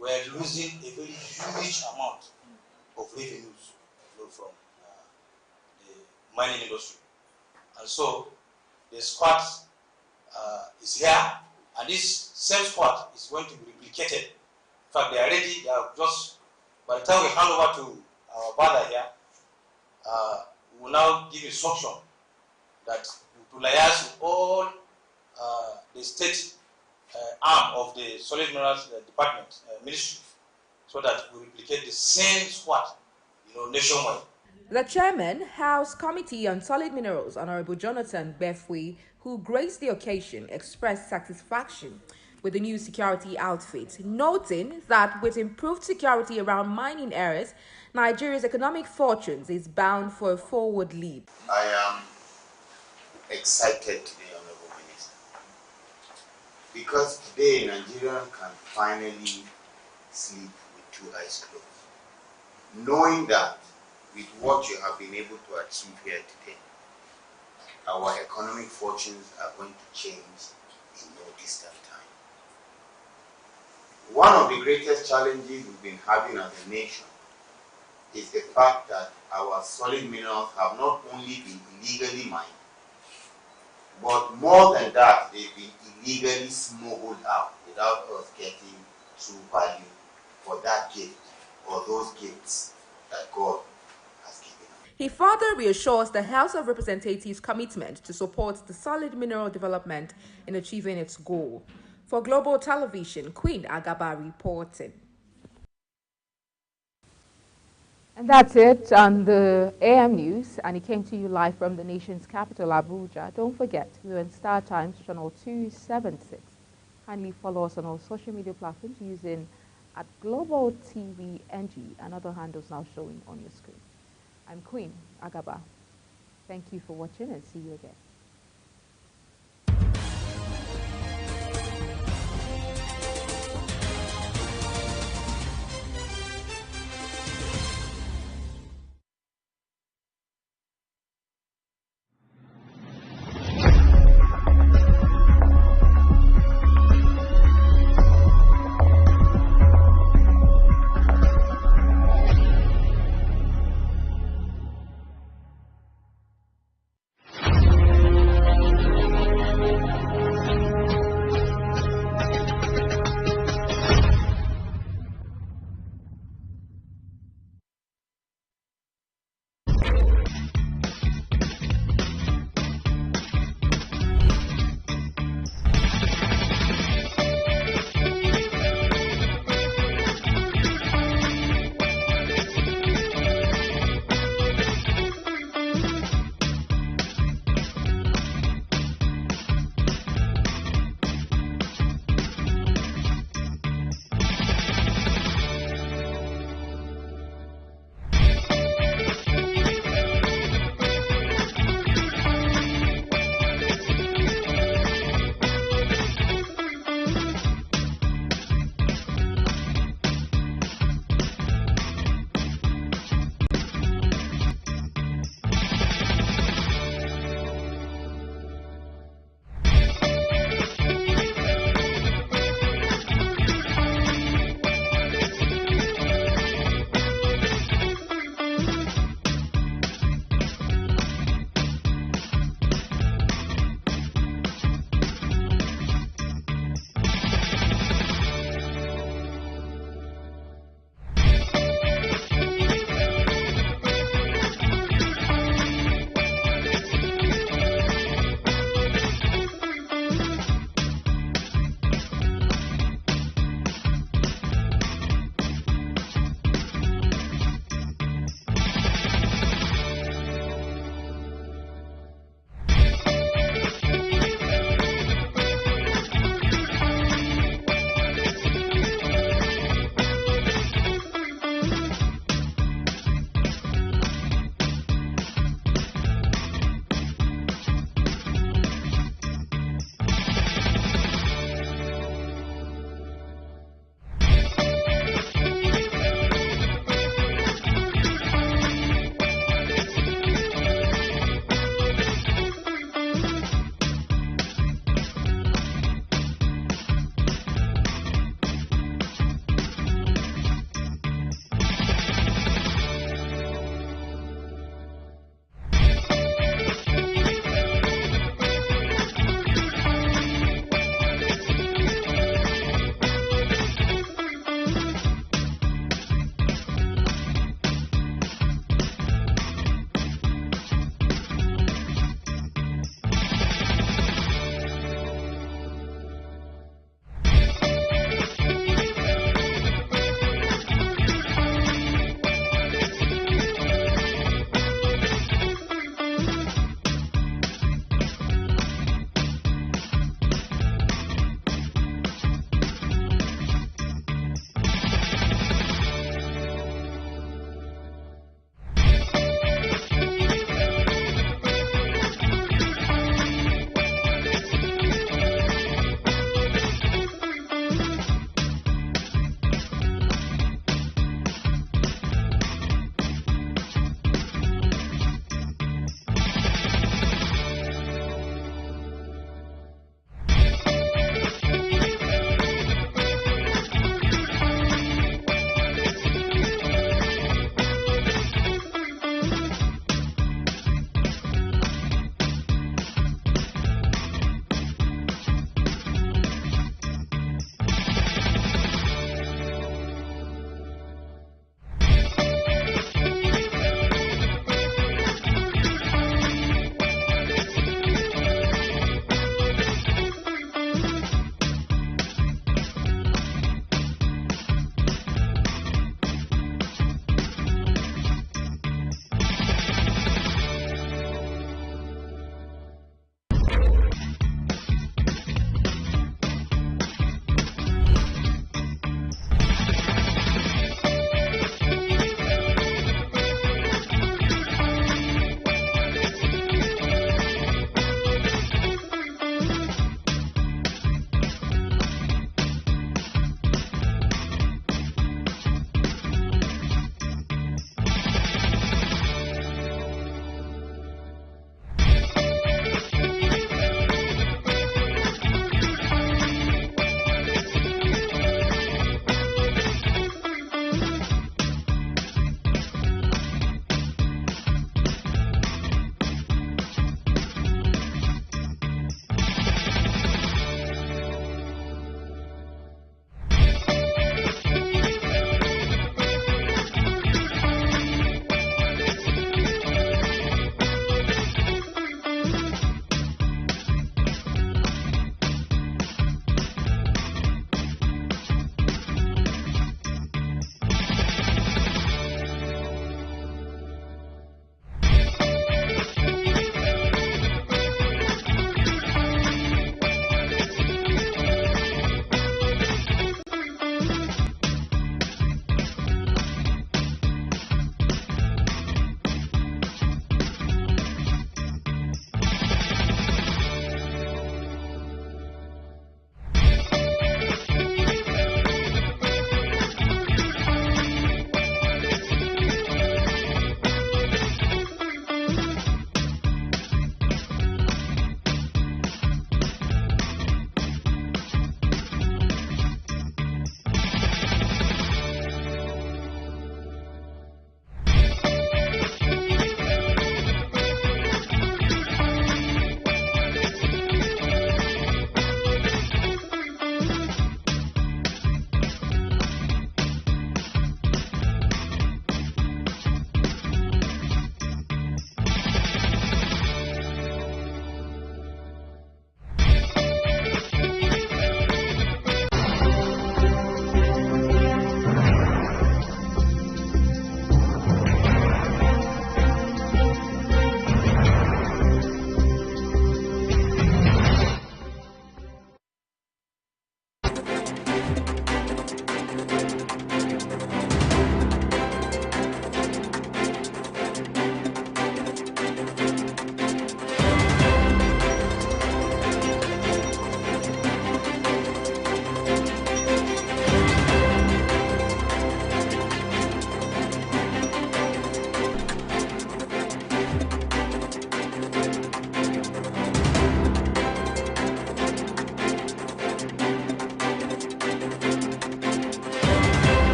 we are losing a very huge amount of revenues from the mining industry. And so the squad is here, and this same squad is going to be replicated. In fact, they are ready. They are just, by the time we hand over to our brother here, we will now give instruction that we will liaise with all the state arm of the Solid Minerals Department, Ministry, so that we replicate the same squad, nationwide. The chairman, House Committee on Solid Minerals, Honorable Jonathan Befwe, who graced the occasion, expressed satisfaction with the new security outfit, noting that with improved security around mining areas, Nigeria's economic fortunes is bound for a forward leap. I am excited today, Honorable Minister, because today Nigerians can finally sleep with two eyes closed, knowing that with what you have been able to achieve here today, our economic fortunes are going to change in no distant time. One of the greatest challenges we've been having as a nation is the fact that our solid minerals have not only been illegally mined, but more than that, they've been illegally smuggled out without us getting true value for that gift or those gifts that God has given us. He further reassures the House of Representatives' commitment to support the solid mineral development in achieving its goal. For Global Television, Queen Agaba reporting. And that's it on the AM News, and it came to you live from the nation's capital, Abuja. Don't forget, we're on Star Times channel 276. Kindly follow us on all social media platforms using @Global TV NG and other handles now showing on your screen. I'm Queen Agaba. Thank you for watching and see you again.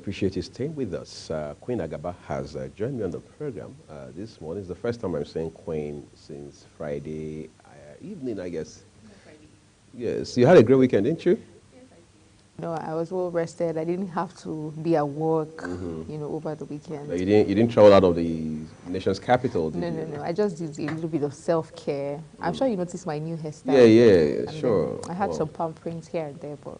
appreciate you staying with us. Queen Agaba has joined me on the program this morning. It's the first time I'm saying Queen since Friday evening, I guess. Yes, you had a great weekend, didn't you? No, I was well rested. I didn't have to be at work, you know, over the weekend. No, you didn't travel out of the nation's capital, did you? No. I just did a little bit of self-care. I'm sure you noticed my new hairstyle. Yeah, sure. I had some palm prints here and there, but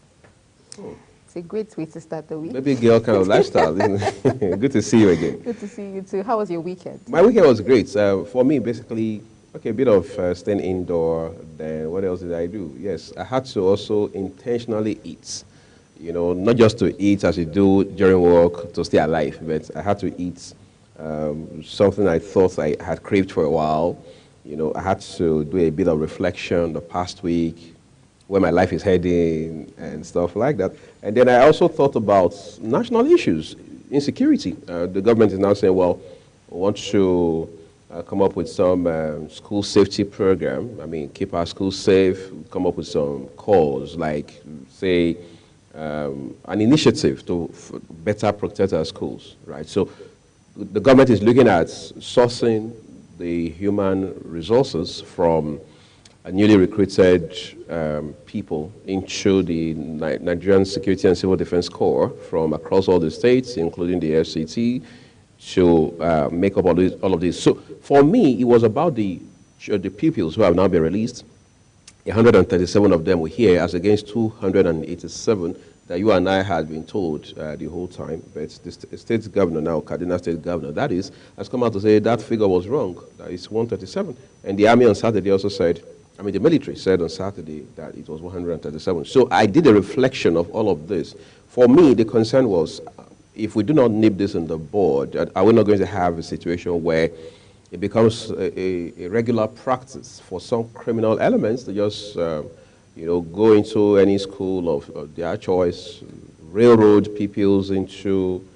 it's a great way to start the week. Maybe a girl kind of lifestyle, isn't it? Good to see you again. Good to see you too. How was your weekend? My weekend was great. For me, basically, a bit of staying indoor. Then what else did I do? Yes, I had to also intentionally eat. You know, not just to eat as you do during work to stay alive, but I had to eat something I thought I had craved for a while. You know, I had to do a bit of reflection the past week, where my life is heading and stuff like that. And then I also thought about national issues, insecurity. The government is now saying, well, we want to come up with some school safety program. I mean, keep our schools safe, come up with some calls, like, say, an initiative to better protect our schools, right? So the government is looking at sourcing the human resources from newly recruited people into the Nigerian Security and Civil Defense Corps from across all the states, including the FCT, to make up all of this. So for me, it was about the pupils who have now been released. 137 of them were here, as against 287 that you and I had been told the whole time. But the state governor now, Kaduna State Governor, that is, has come out to say that figure was wrong, that it's 137. And the army on Saturday also said, I mean, the military said on Saturday that it was 137. So I did a reflection of all of this. For me, the concern was, if we do not nip this in the bud, are we not going to have a situation where it becomes a regular practice for some criminal elements to just, go into any school of their choice, railroad pupils into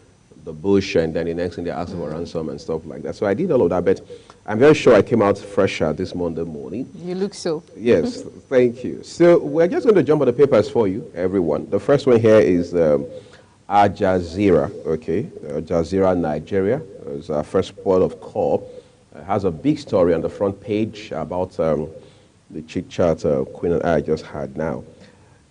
the bush, and then the next thing they ask for ransom and stuff like that. So I did all of that, but I'm very sure I came out fresher this Monday morning. You look so. Yes, thank you. So we're just going to jump on the papers for you, everyone. The first one here is Al Jazeera, okay? Al Jazeera, Nigeria. It's our first port of call. It has a big story on the front page about the chit-chat Queen and I just had now.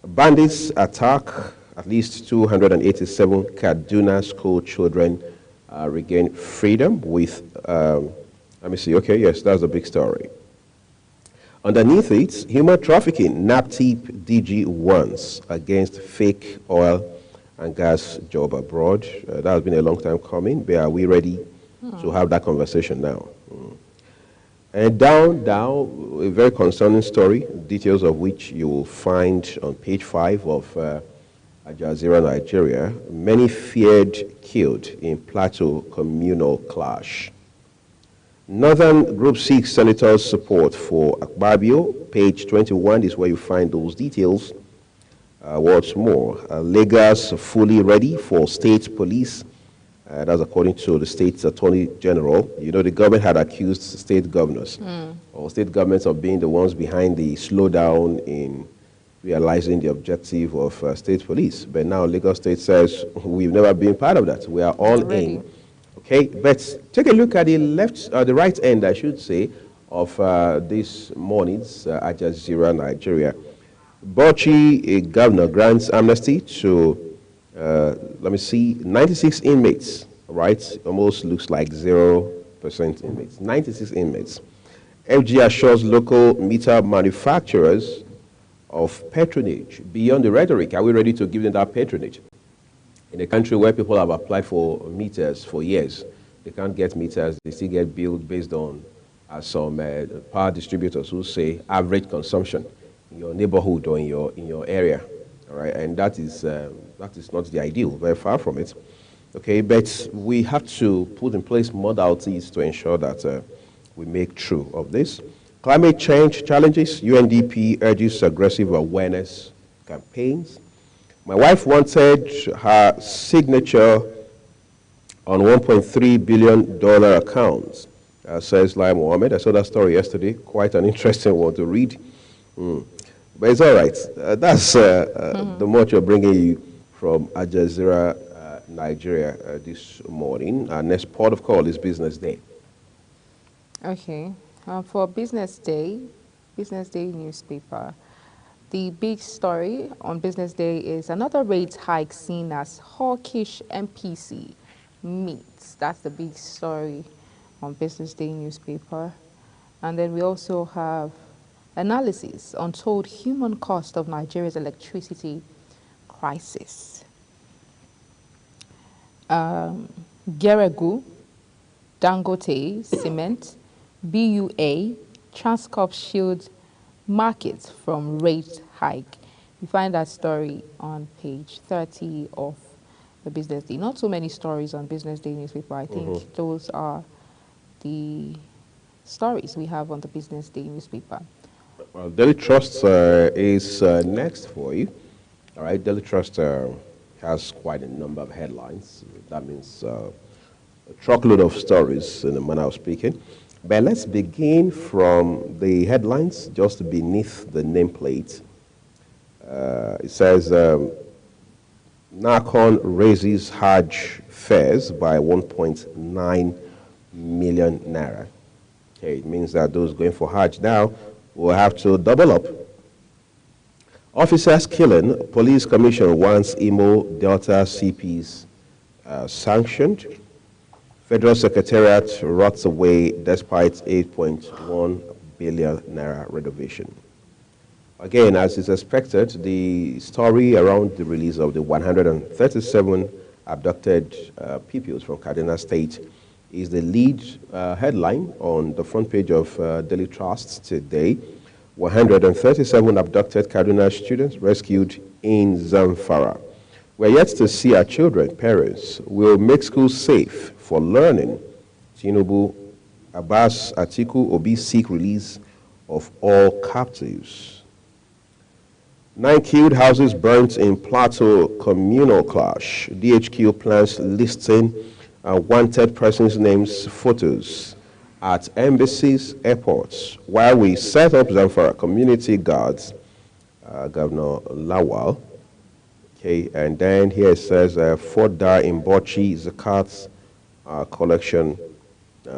Bandits attack at least 287 Kaduna school children regain freedom with, let me see, okay, yes, that's a big story. Underneath it, human trafficking, NAPTIP DG warns against fake oil and gas job abroad. That has been a long time coming, but are we ready to have that conversation now? And down, a very concerning story, details of which you will find on page 5 of Al Jazeera, Nigeria. Many feared killed in Plateau communal clash. Northern Group seeks senators' support for Akpabio. Page 21 is where you find those details. What's more, Lagos fully ready for state police. That's according to the state's attorney general. You know, the government had accused state governors or state governments of being the ones behind the slowdown in realizing the objective of state police. But now Lagos State says we've never been part of that. We are all in. Okay, but take a look at the right end, I should say, of this morning's Al Jazeera, Nigeria. Bauchi, a governor, grants amnesty to 96 inmates, right? Almost looks like 0% inmates. 96 inmates. FG assures local meter manufacturers of patronage. Beyond the rhetoric, are we ready to give them that patronage? In a country where people have applied for meters for years, they can't get meters, they still get billed based on some power distributors who say average consumption in your neighborhood or in your area. All right, and that is not the ideal, very far from it. Okay, but we have to put in place modalities to ensure that we make true of this. Climate change challenges, UNDP urges aggressive awareness campaigns. My wife wanted her signature on $1.3 billion accounts, says Lai Mohammed. I saw that story yesterday, quite an interesting one to read. But it's all right. That's the much we're bringing you from Al Jazeera Nigeria this morning. Our next port of call is Business Day. Okay. For Business Day newspaper, the big story on Business Day is another rate hike seen as hawkish MPC meets. That's the big story on Business Day newspaper. And then we also have analysis, untold human cost of Nigeria's electricity crisis. Geregu, Dangote, Cement, BUA, Transcorp shield markets from rate hike. You find that story on page 30 of the Business Day. Not so many stories on Business Day newspaper. I think those are the stories we have on the Business Day newspaper. Well, Daily Trust is next for you. All right, Daily Trust has quite a number of headlines. That means a truckload of stories in the manner of speaking. But let's begin from the headlines just beneath the nameplate. It says, NACON raises Hajj fares by 1.9 million naira. Okay, it means that those going for Hajj now will have to double up. Officers killing, Police Commission wants Imo Delta CPs sanctioned. Federal Secretariat rots away despite 8.1 billion naira renovation. Again, as is expected, the story around the release of the 137 abducted pupils from Kaduna State is the lead headline on the front page of Daily Trust today. 137 abducted Kaduna students rescued in Zamfara. We're yet to see our children. Parents will make schools safe for learning. Tinubu, Abbas, Atiku, Obi seek release of all captives. 9 killed, houses burnt in Plateau communal clash. DHQ plans listing wanted persons' names, photos at embassies, airports. While we set up Zamfara community guards, Governor Lawal. Okay, and then here it says, Fort Dar in Bochi, Zakat collection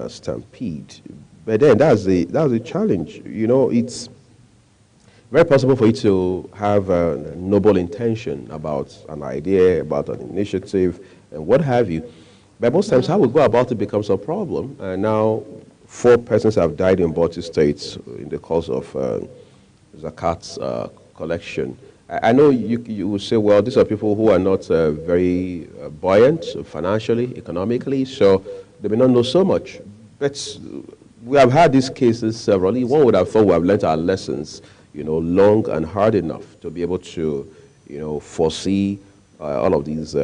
stampede. But then that's the challenge. You know, it's very possible for you to have a noble intention about an idea, about an initiative, and what have you. But most times, how we go about it becomes a problem. And now, 4 persons have died in Bochi States in the course of Zakat collection. I know you will say, well, these are people who are not very buoyant financially, economically, so they may not know so much. But we have had these cases severally. One would have thought we have learned our lessons, you know, long and hard enough to be able to, you know, foresee all of these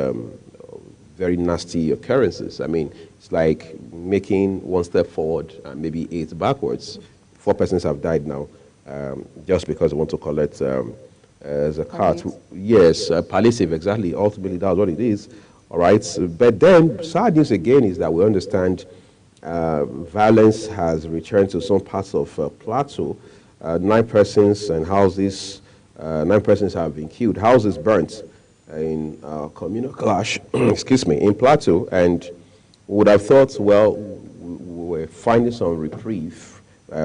very nasty occurrences. I mean, it's like making 1 step forward and maybe 8 backwards. 4 persons have died now just because they want to collect zakat. Yes, palliative, exactly. Ultimately, that's what it is. All right. But then, sad news again is that we understand violence has returned to some parts of Plateau. 9 persons and houses, 9 persons have been killed. Houses burnt in communal clash, excuse me, in Plateau. And we would have thought, well, we were finding some reprieve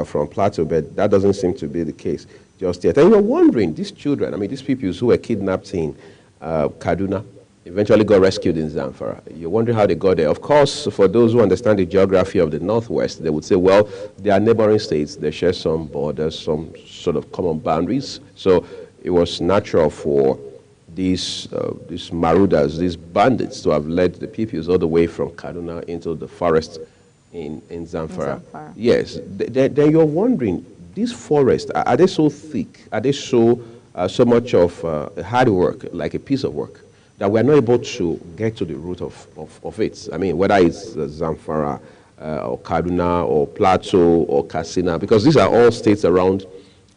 from Plateau, but that doesn't seem to be the case just yet. And you're wondering, these children, I mean, these people who were kidnapped in Kaduna, eventually got rescued in Zamfara. You're wondering how they got there. Of course, for those who understand the geography of the Northwest, they would say, well, they are neighboring states. They share some borders, some sort of common boundaries. So it was natural for these marauders, these bandits, to have led the peoples all the way from Kaduna into the forest in Zamfara. Yes. Then you're wondering, these forests, are they so thick? Are they so much of hard work, like a piece of work, that we're not able to get to the root of it? I mean, whether it's Zamfara or Kaduna or Plateau or Katsina, because these are all states around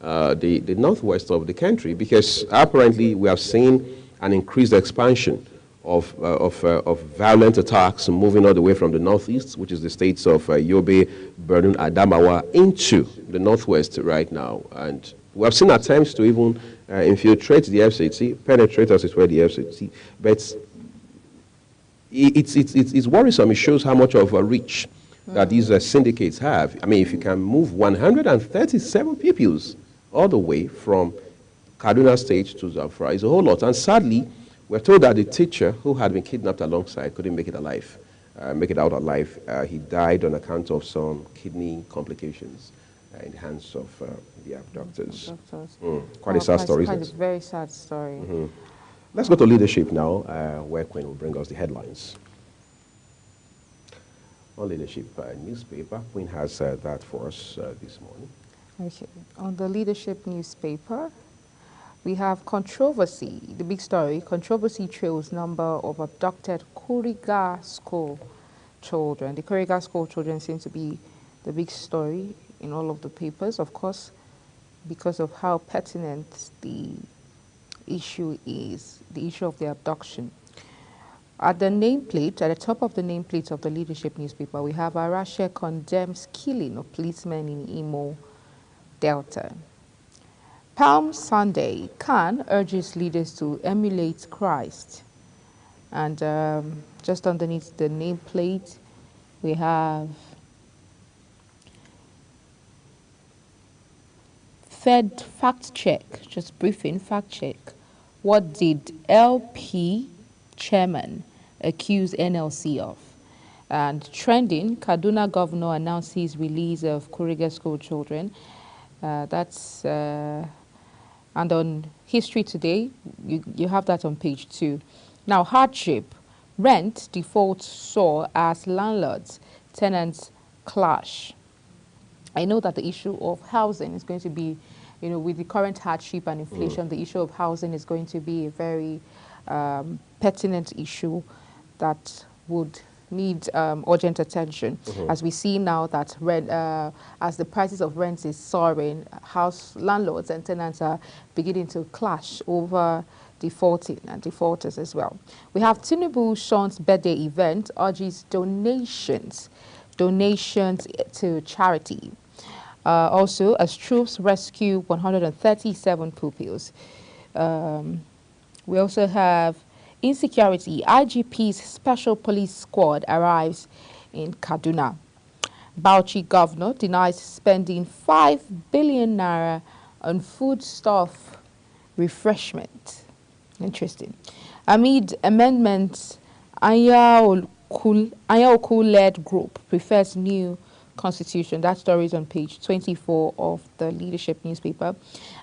the northwest of the country, because apparently we have seen an increased expansion of violent attacks moving all the way from the northeast, which is the states of Yobe, Borno, Adamawa, into the northwest right now. And we have seen attempts to even infiltrate the FCT, penetrate us is where the FCT, but it's worrisome. It shows how much of a reach that these syndicates have. I mean, if you can move 137 pupils all the way from Kaduna State to Zamfara, it's a whole lot. And sadly, we're told that the teacher who had been kidnapped alongside couldn't make it alive, make it out alive. He died on account of some kidney complications in the hands of the abductors. Quite a sad story, isn't it? Quite a very sad story. Let's go to leadership now, where Queen will bring us the headlines. On leadership newspaper, Queen has that for us this morning. Okay. On the leadership newspaper, we have controversy, the big story. Controversy trails number of abducted Kuriga school children. The Kuriga school children seem to be the big story in all of the papers, of course, because of how pertinent the issue is, the issue of the abduction. At the nameplate, at the top of the nameplate of the leadership newspaper, we have Arashe condemns killing of policemen in Imo Delta. Palm Sunday, Khan urges leaders to emulate Christ. And just underneath the nameplate, we have Fed fact check, just briefing, fact check. What did LP chairman accuse NLC of? And trending, Kaduna governor announces release of Kuriga school children. And on History Today, you have that on page 2. Now, hardship, rent default soar as landlords, tenants clash. I know that the issue of housing is going to be, with the current hardship and inflation, the issue of housing is going to be a very pertinent issue that would need urgent attention. As we see now that rent, as the prices of rent is soaring, house landlords and tenants are beginning to clash over defaulting and defaulters as well. We have Tinubu Sean's birthday event urges donations to charity. Also, as troops rescue 137 pupils. We also have insecurity. IGP's special police squad arrives in Kaduna. Bauchi governor denies spending 5 billion naira on foodstuff refreshment. Interesting. Amid amendments, Ayaoku led group prefers new constitution. That story is on page 24 of the leadership newspaper.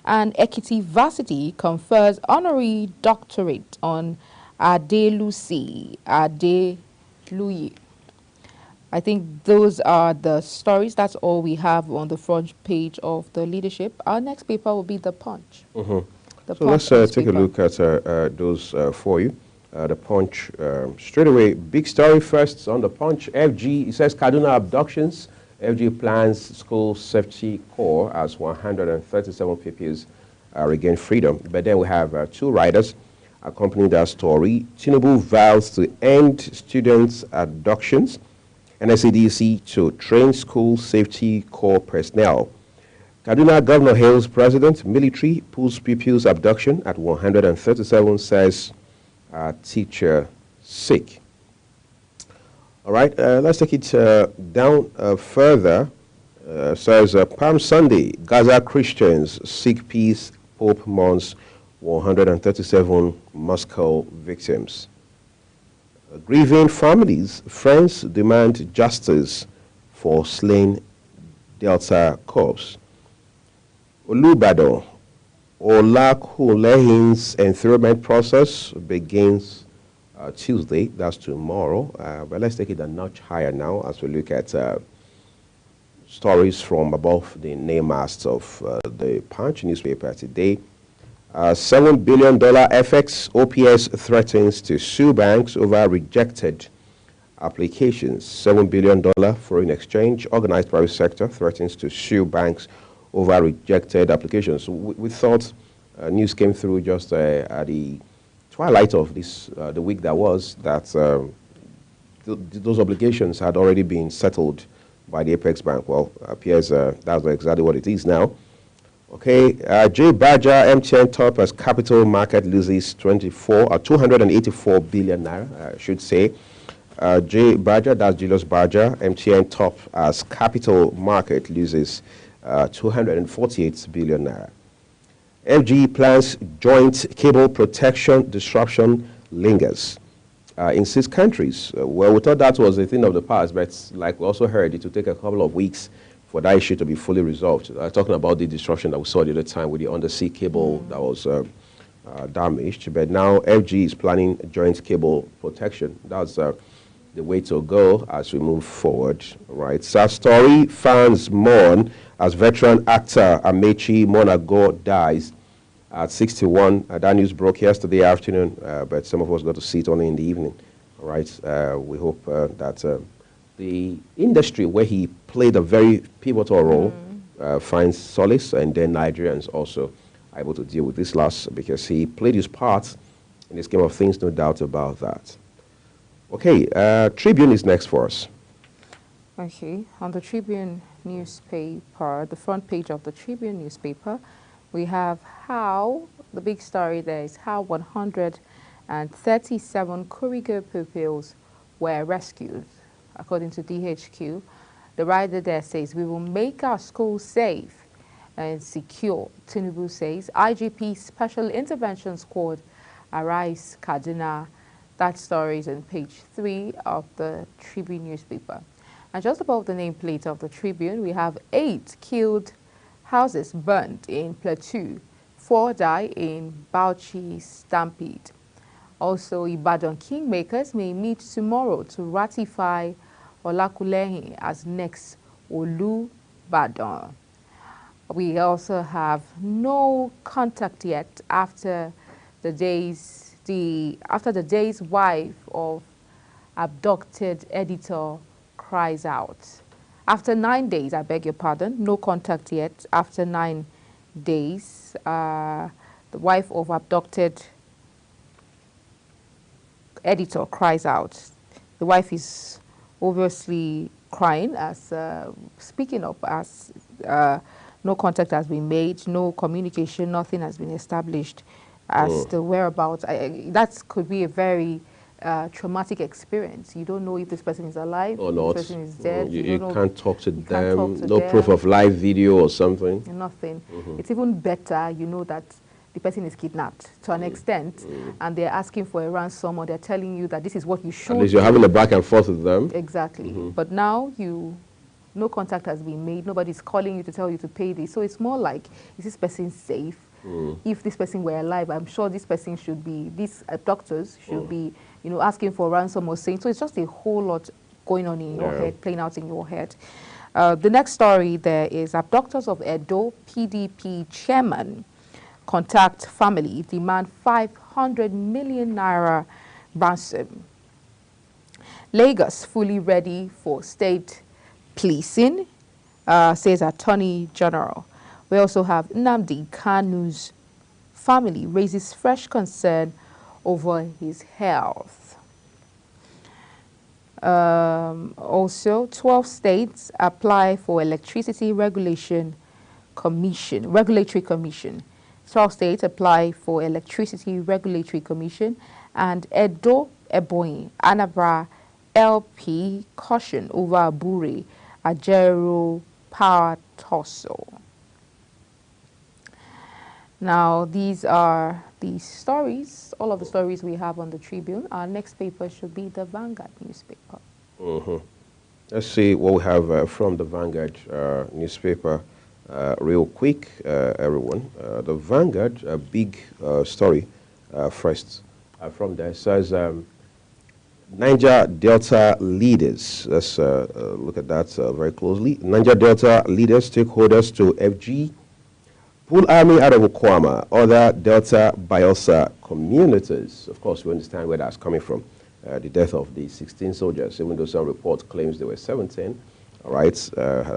And Ekiti Varsity confers honorary doctorate on Adelusi Adeluyi. I think those are the stories. That's all we have on the front page of the leadership. Our next paper will be The Punch. So let's take a look at those for you. The Punch, straight away, big story first on The Punch. FG, it says Kaduna abductions. FG plans school safety corps as 137 pupils regain freedom. But then we have 2 writers accompanying that story. Tinubu vows to end students' abductions. NSCDC to train school safety corps personnel. Kaduna Governor hails president. Military pulls pupils' abduction at 137, says teacher sick. All right, let's take it down further. Says Palm Sunday, Gaza Christians seek peace. Pope mourns 137 Moscow victims. Grieving families, friends demand justice for slain Delta corps. Olubado, Olakulehin's enthronement process begins Tuesday, that's tomorrow. But let's take it a notch higher now as we look at stories from above the name masts of the Punch newspaper today. $7 billion FX, OPS threatens to sue banks over rejected applications. $7 billion foreign exchange, organized private sector threatens to sue banks over rejected applications. We thought news came through just at the twilight of this, the week that was, that those obligations had already been settled by the Apex Bank. Well, appears that's exactly what it is now. Okay, J. Baja, MTN top as capital market loses 284 billion naira, I should say. J. Baja, that's Julius Baja, MTN top as capital market loses 248 billion naira. FG plans joint cable protection disruption lingers in 6 countries. Well, we thought that was a thing of the past, but like we also heard, it will take a couple of weeks for that issue to be fully resolved. Talking about the disruption that we saw the other time with the undersea cable that was damaged, but now FG is planning joint cable protection. That's the way to go as we move forward, right? Sad story, fans mourn as veteran actor Amechi Monago dies at 61. That news broke yesterday afternoon, but some of us got to see it only in the evening, all right? We hope that the industry where he played a very pivotal role finds solace, and then Nigerians also are able to deal with this loss because he played his part in the scheme of things, no doubt about that. Okay, Tribune is next for us. Okay, on the Tribune newspaper, the front page of the Tribune newspaper, we have how, the big story there is how 137 Kuriga pupils were rescued. According to DHQ, the writer there says, we will make our schools safe and secure. Tinubu says, IGP Special Intervention Squad arrives Kaduna. That story is on page 3 of the Tribune newspaper. And just above the nameplate of the Tribune, we have 8 killed, houses burnt in Plateau, 4 die in Bauchi stampede. Also, Ibadan Kingmakers may meet tomorrow to ratify Olakulehin as next Olubadan. We also have no contact yet after the day's wife of abducted editor cries out. After 9 days, I beg your pardon, no contact yet. After 9 days, the wife of abducted editor cries out. The wife is obviously crying as speaking up as no contact has been made, no communication, nothing has been established as the whereabouts. That could be a very traumatic experience. You don't know if this person is alive or not. This person is dead. You can't talk to them. No proof of live video or something. Nothing. It's even better, you know, that the person is kidnapped to an extent, and they're asking for a ransom, or they're telling you that this is what you should do. At least you're having a back and forth with them. Exactly. But now no contact has been made. Nobody's calling you to tell you to pay this. So it's more like, is this person safe? If this person were alive, I'm sure this person should be, these abductors should be, you know, asking for ransom or saying. So it's just a whole lot going on in your head, playing out in your head. The next story there is abductors of Edo PDP chairman contact family, demand 500 million naira ransom. Lagos fully ready for state policing, says Attorney General. We also have Nnamdi Kanu's family raises fresh concern over his health. Also, 12 states apply for electricity regulatory commission. 12 states apply for electricity regulatory commission, and Edo, Ebonyi, Anambra, LP caution over Abure, Ajero Power Torso. Now, these are the stories, all of the stories we have on the Tribune. Our next paper should be the Vanguard newspaper. Let's see what we have from the Vanguard newspaper real quick, everyone. The Vanguard, a big story first from there, says Niger Delta leaders, let's look at that very closely. Niger Delta leaders, stakeholders to FG, pull army out of Okwama, other Delta Bayelsa communities. Of course, we understand where that's coming from. The death of the 16 soldiers, even though some report claims there were 17, all right,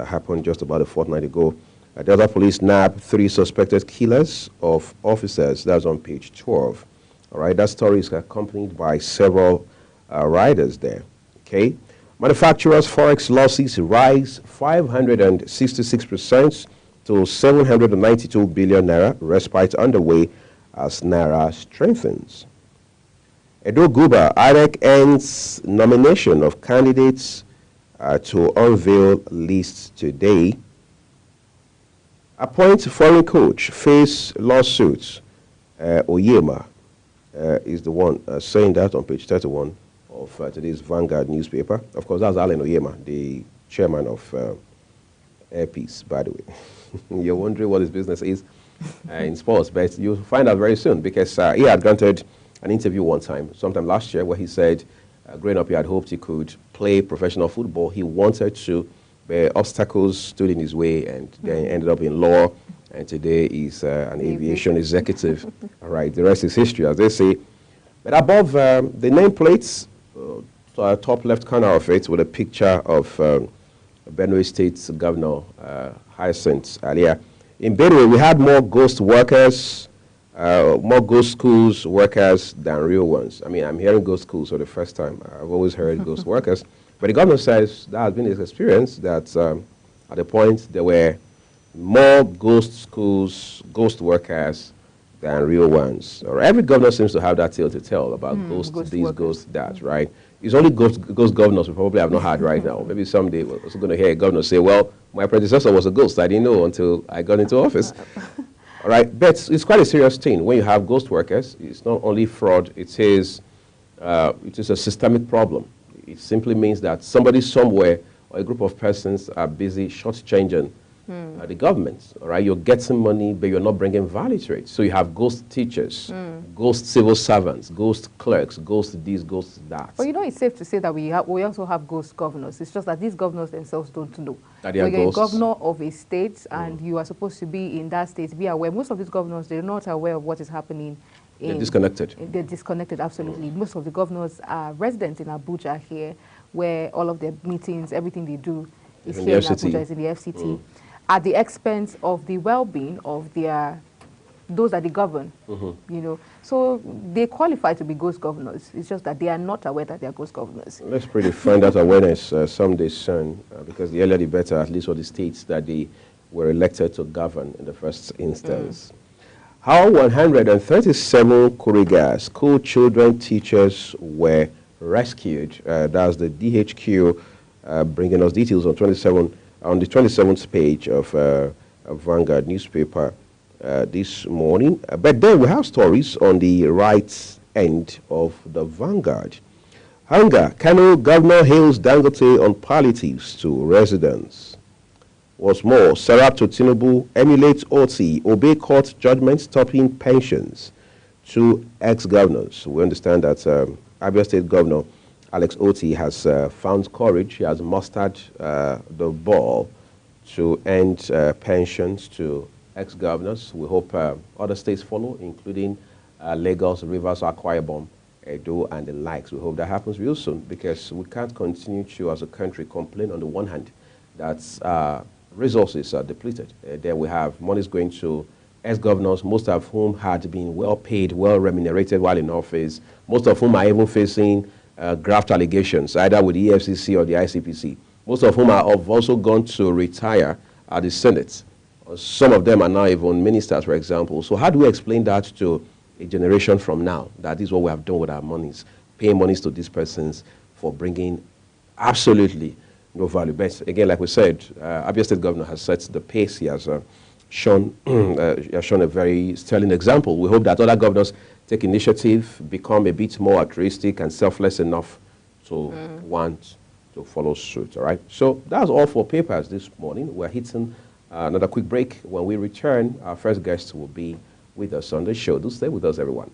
happened just about a fortnight ago. Delta police nabbed 3 suspected killers of officers. That's on page 12. All right, that story is accompanied by several riders there. Okay, manufacturers' forex losses rise 566% to 792 billion naira. Respite underway as naira strengthens. Edo Guba, INEC ends nomination of candidates to unveil lists today. Appoint foreign coach, face lawsuits. Oyema is the one saying that on page 31 of today's Vanguard newspaper. Of course, that's Alan Oyema, the chairman of Airpeace, by the way. You're wondering what his business is in sports, but you'll find out very soon, because he had granted an interview one time, sometime last year, where he said growing up he had hoped he could play professional football. He wanted to, but obstacles stood in his way, and then ended up in law, and today he's an aviation executive. All right, the rest is history, as they say. But above the nameplates, top left corner of it, with a picture of Benue State's Governor Hyacinth Alia. In Benue, we had more ghost workers, more ghost schools workers than real ones. I mean, I'm hearing ghost schools for the first time. I've always heard ghost workers. But the governor says that has been his experience, that at the point there were more ghost schools, ghost workers than real ones. Or every governor seems to have that tale to tell about ghost this, workers. Ghost that, right? It's only ghost governors we probably have not had right now. Maybe someday we're also going to hear a governor say, well, my predecessor was a ghost. I didn't know until I got into office. All right, but it's quite a serious thing. When you have ghost workers, it's not only fraud, it is a systemic problem. It simply means that somebody somewhere or a group of persons are busy shortchanging the government. All right, you're getting money, but you're not bringing value to it. So you have ghost teachers, ghost civil servants, ghost clerks, ghost this, ghost that. But you know, it's safe to say that we also have ghost governors. It's just that these governors themselves don't know. That they are you're ghosts. a governor of a state, and you are supposed to be in that state, be aware. Most of these governors, they're not aware of what is happening. They're disconnected. They're disconnected, absolutely. Most of the governors are residents in Abuja here, where all of their meetings, everything they do is here in Abuja, is in the FCT, at the expense of the well-being of those that they govern, you know. So they qualify to be ghost governors. It's just that they are not aware that they are ghost governors. Let's pretty find that awareness someday soon, because the earlier the better, at least for the states that they were elected to govern in the first instance. How 137 Kuriga school children teachers were rescued. That's the DHQ bringing us details on the 27th page of Vanguard newspaper this morning. But then we have stories on the right end of the Vanguard. Hunger, Kano governor hails Dangote on palliatives to residents. What's more, Sarab to Tinubu emulates OT, obey court judgment stopping pensions to ex-governors. We understand that Abia State Governor Alex Oti has found courage. He has mustered the ball to end pensions to ex-governors. We hope other states follow, including Lagos, Rivers, Akwa Ibom, Edo, and the likes. We hope that happens real soon, because we can't continue to, as a country, complain on the one hand that resources are depleted. Then we have monies going to ex-governors, most of whom had been well paid, well remunerated while in office, most of whom are even facing graft allegations, either with the EFCC or the ICPC. Most of whom have also gone to retire at the Senate. Some of them are now even ministers, for example. So how do we explain that to a generation from now, that this is what we have done with our monies, paying monies to these persons for bringing absolutely no value? But again, like we said, Abia State Governor has set the pace. He has shown a very sterling example. We hope that other governors take initiative, become a bit more altruistic and selfless enough to want to follow suit. All right. So that's all for papers this morning. We're hitting another quick break. When we return, our first guest will be with us on the show. Do stay with us, everyone.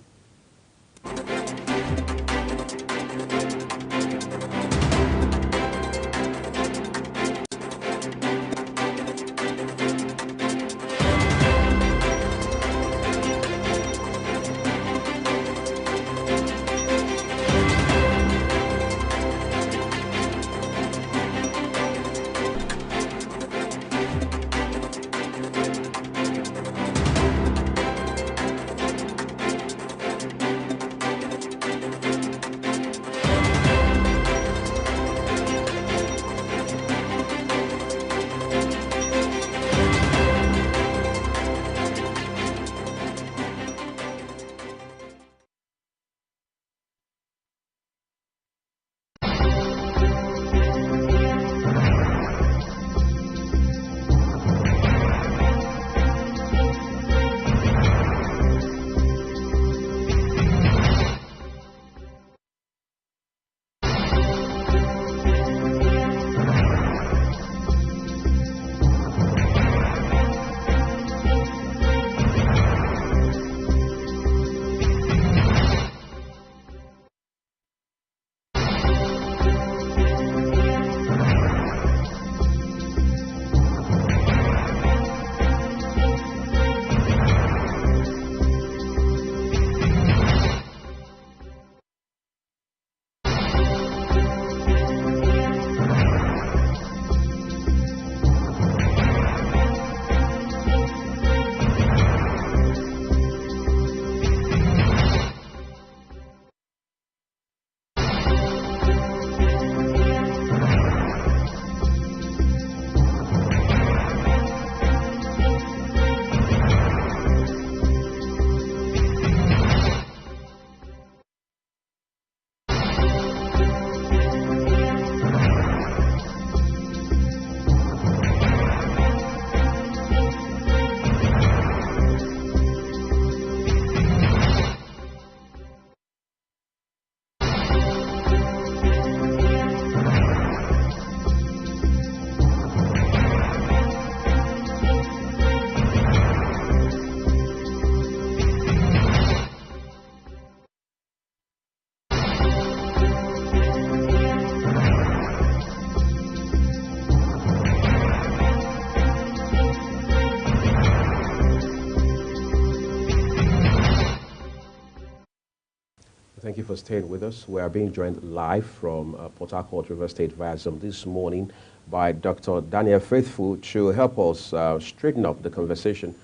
for staying with us. We are being joined live from Port Harcourt, River State via Zoom this morning by Dr. Daniel Faithful to help us straighten up the conversation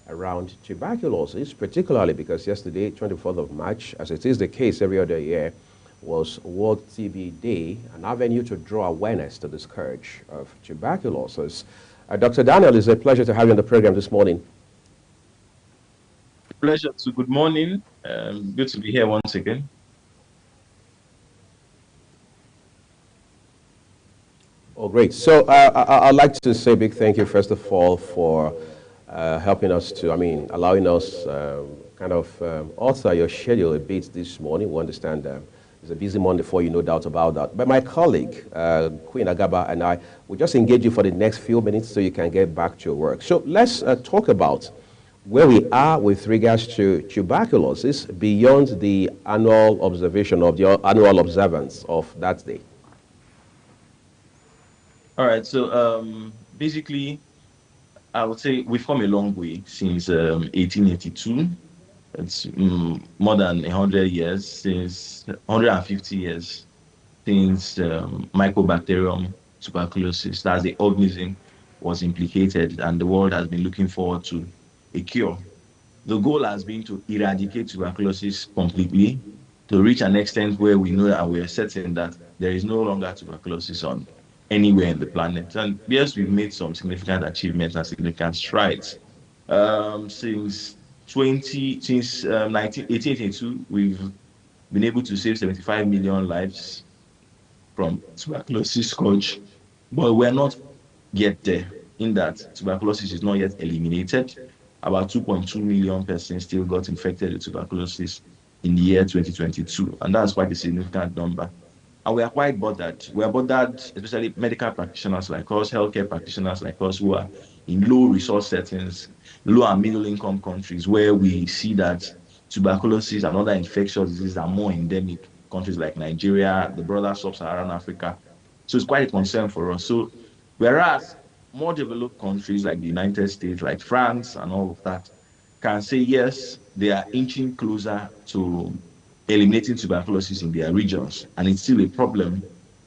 around tuberculosis, particularly because yesterday, 24th of March, as it is the case every other year, was World TB Day, an avenue to draw awareness to the scourge of tuberculosis. Dr. Daniel, it's a pleasure to have you on the program this morning. Pleasure to. Good morning. Good to be here once again. Oh, great. So I'd like to say a big thank you, first of all, for helping us to, allowing us alter your schedule a bit this morning. We understand it's a busy Monday for you, no doubt about that. But my colleague, Queen Agaba, and I will just engage you for the next few minutes so you can get back to your work. So let's talk about where we are with regards to tuberculosis beyond the annual observation of the annual observance of that day. All right, so basically, I would say we've come a long way since 1882. It's more than 100 years, since 150 years since Mycobacterium tuberculosis, that's the organism, was implicated, and the world has been looking forward to a cure. The goal has been to eradicate tuberculosis completely, to reach an extent where we know and we are certain that there is no longer tuberculosis on anywhere in the planet. And yes, we've made some significant achievements and significant strides. Since 1882, we've been able to save 75 million lives from tuberculosis scourge, but we're not yet there, in that tuberculosis is not yet eliminated. About 2.2 million persons still got infected with tuberculosis in the year 2022, and that's quite a significant number. And we are quite bothered. We are bothered, especially medical practitioners like us, healthcare practitioners like us, who are in low resource settings, low and middle income countries, where we see that tuberculosis and other infectious diseases are more endemic. Countries like Nigeria, the broader sub-Saharan Africa. So it's quite a concern for us. So whereas more developed countries like the United States, like France and all of that, can say yes, they are inching closer to eliminating tuberculosis in their regions, and it's still a problem,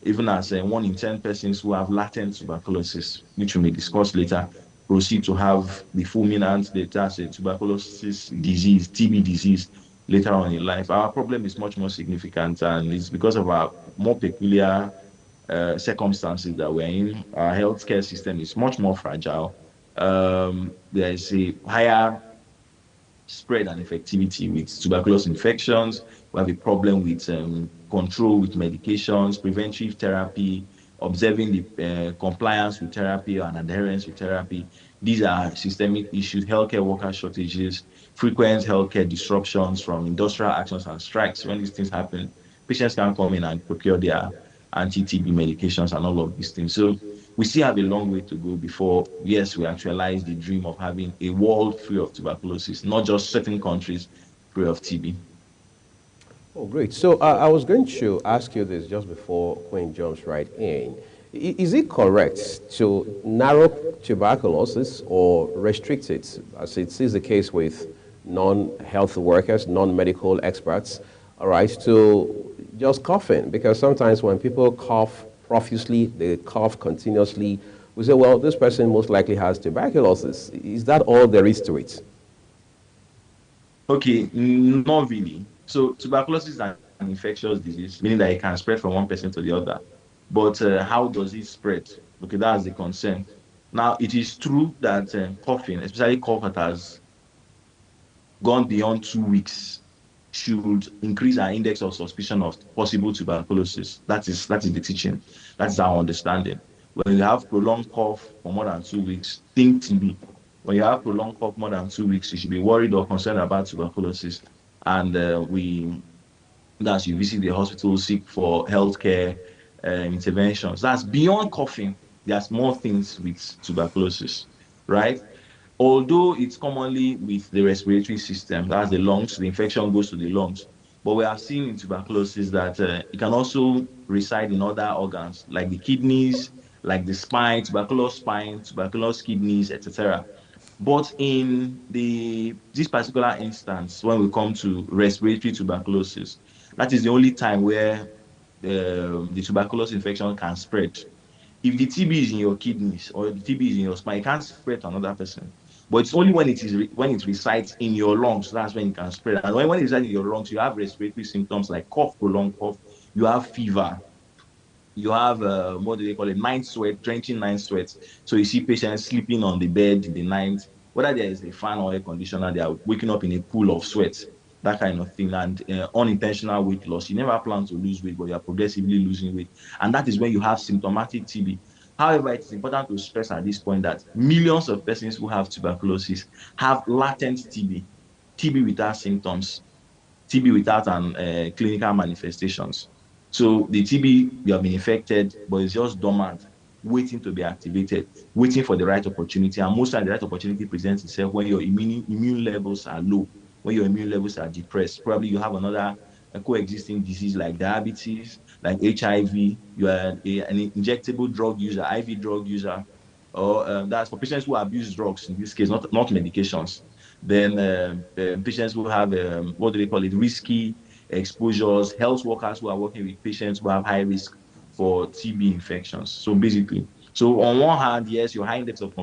even as 1 in 10 persons who have latent tuberculosis, which we may discuss later, proceed to have the fulminant, that's a tuberculosis disease, TB disease, later on in life. Our problem is much more significant, and it's because of our more peculiar circumstances that we're in. Our healthcare system is much more fragile. There is a higher spread and effectivity with tuberculosis infections. We have a problem with control with medications, preventive therapy, observing the compliance with therapy and adherence with therapy. These are systemic issues, healthcare worker shortages, frequent healthcare disruptions from industrial actions and strikes. When these things happen, patients can come in and procure their anti-TB medications and all of these things. So we still have a long way to go before, yes, we actualize the dream of having a world free of tuberculosis, not just certain countries free of TB. Oh, great. So I was going to ask you this just before Queen jumps right in. Is it correct to narrow tuberculosis or restrict it, as it is the case with non-health workers, non-medical experts, all right, to just coughing? Because sometimes when people cough profusely, they cough continuously, we say, well, this person most likely has tuberculosis. Is that all there is to it? Okay, not really. So tuberculosis is an infectious disease, meaning that it can spread from one person to the other. But how does it spread? Okay, that's the concern. Now, it is true that coughing, especially cough that has gone beyond 2 weeks, should increase our index of suspicion of possible tuberculosis. That is the teaching. That's our understanding. When you have prolonged cough for more than 2 weeks, think TB. When you have prolonged cough more than 2 weeks, you should be worried or concerned about tuberculosis. And as you visit the hospital, seek for healthcare interventions. That's beyond coughing. There's more things with tuberculosis, right? Although it's commonly with the respiratory system, that's the lungs, the infection goes to the lungs. But we have seen in tuberculosis that it can also reside in other organs, like the kidneys, like the spine, tuberculous kidneys, etc. But in this particular instance, when we come to respiratory tuberculosis, That is the only time where the tuberculosis infection can spread. If the TB is in your kidneys or the TB is in your spine, it can't spread to another person. But it's only when it resides in your lungs, that's when it can spread. And when it resides in your lungs, you have respiratory symptoms like cough, prolonged cough, you have fever, you have what do they call it, night sweat, drenching night sweat. So you see patients sleeping on the bed in the night, whether there is a fan or air conditioner, they are waking up in a pool of sweat, that kind of thing. And unintentional weight loss. You never plan to lose weight, but you are progressively losing weight. And that is when you have symptomatic TB. However, it's important to stress at this point that millions of persons who have tuberculosis have latent TB, TB without symptoms, TB without clinical manifestations. So the TB, you have been infected, but it's just dormant, waiting to be activated, waiting for the right opportunity. And most of the right opportunity presents itself when your immune levels are low, when your immune levels are depressed. Probably you have another coexisting disease like diabetes, like HIV, you are an injectable drug user, IV drug user, or that's for patients who abuse drugs, in this case, not medications. Then patients who have, what do they call it, risky exposures, health workers who are working with patients who have high risk for TB infections. So basically, so on one hand, yes, your high index of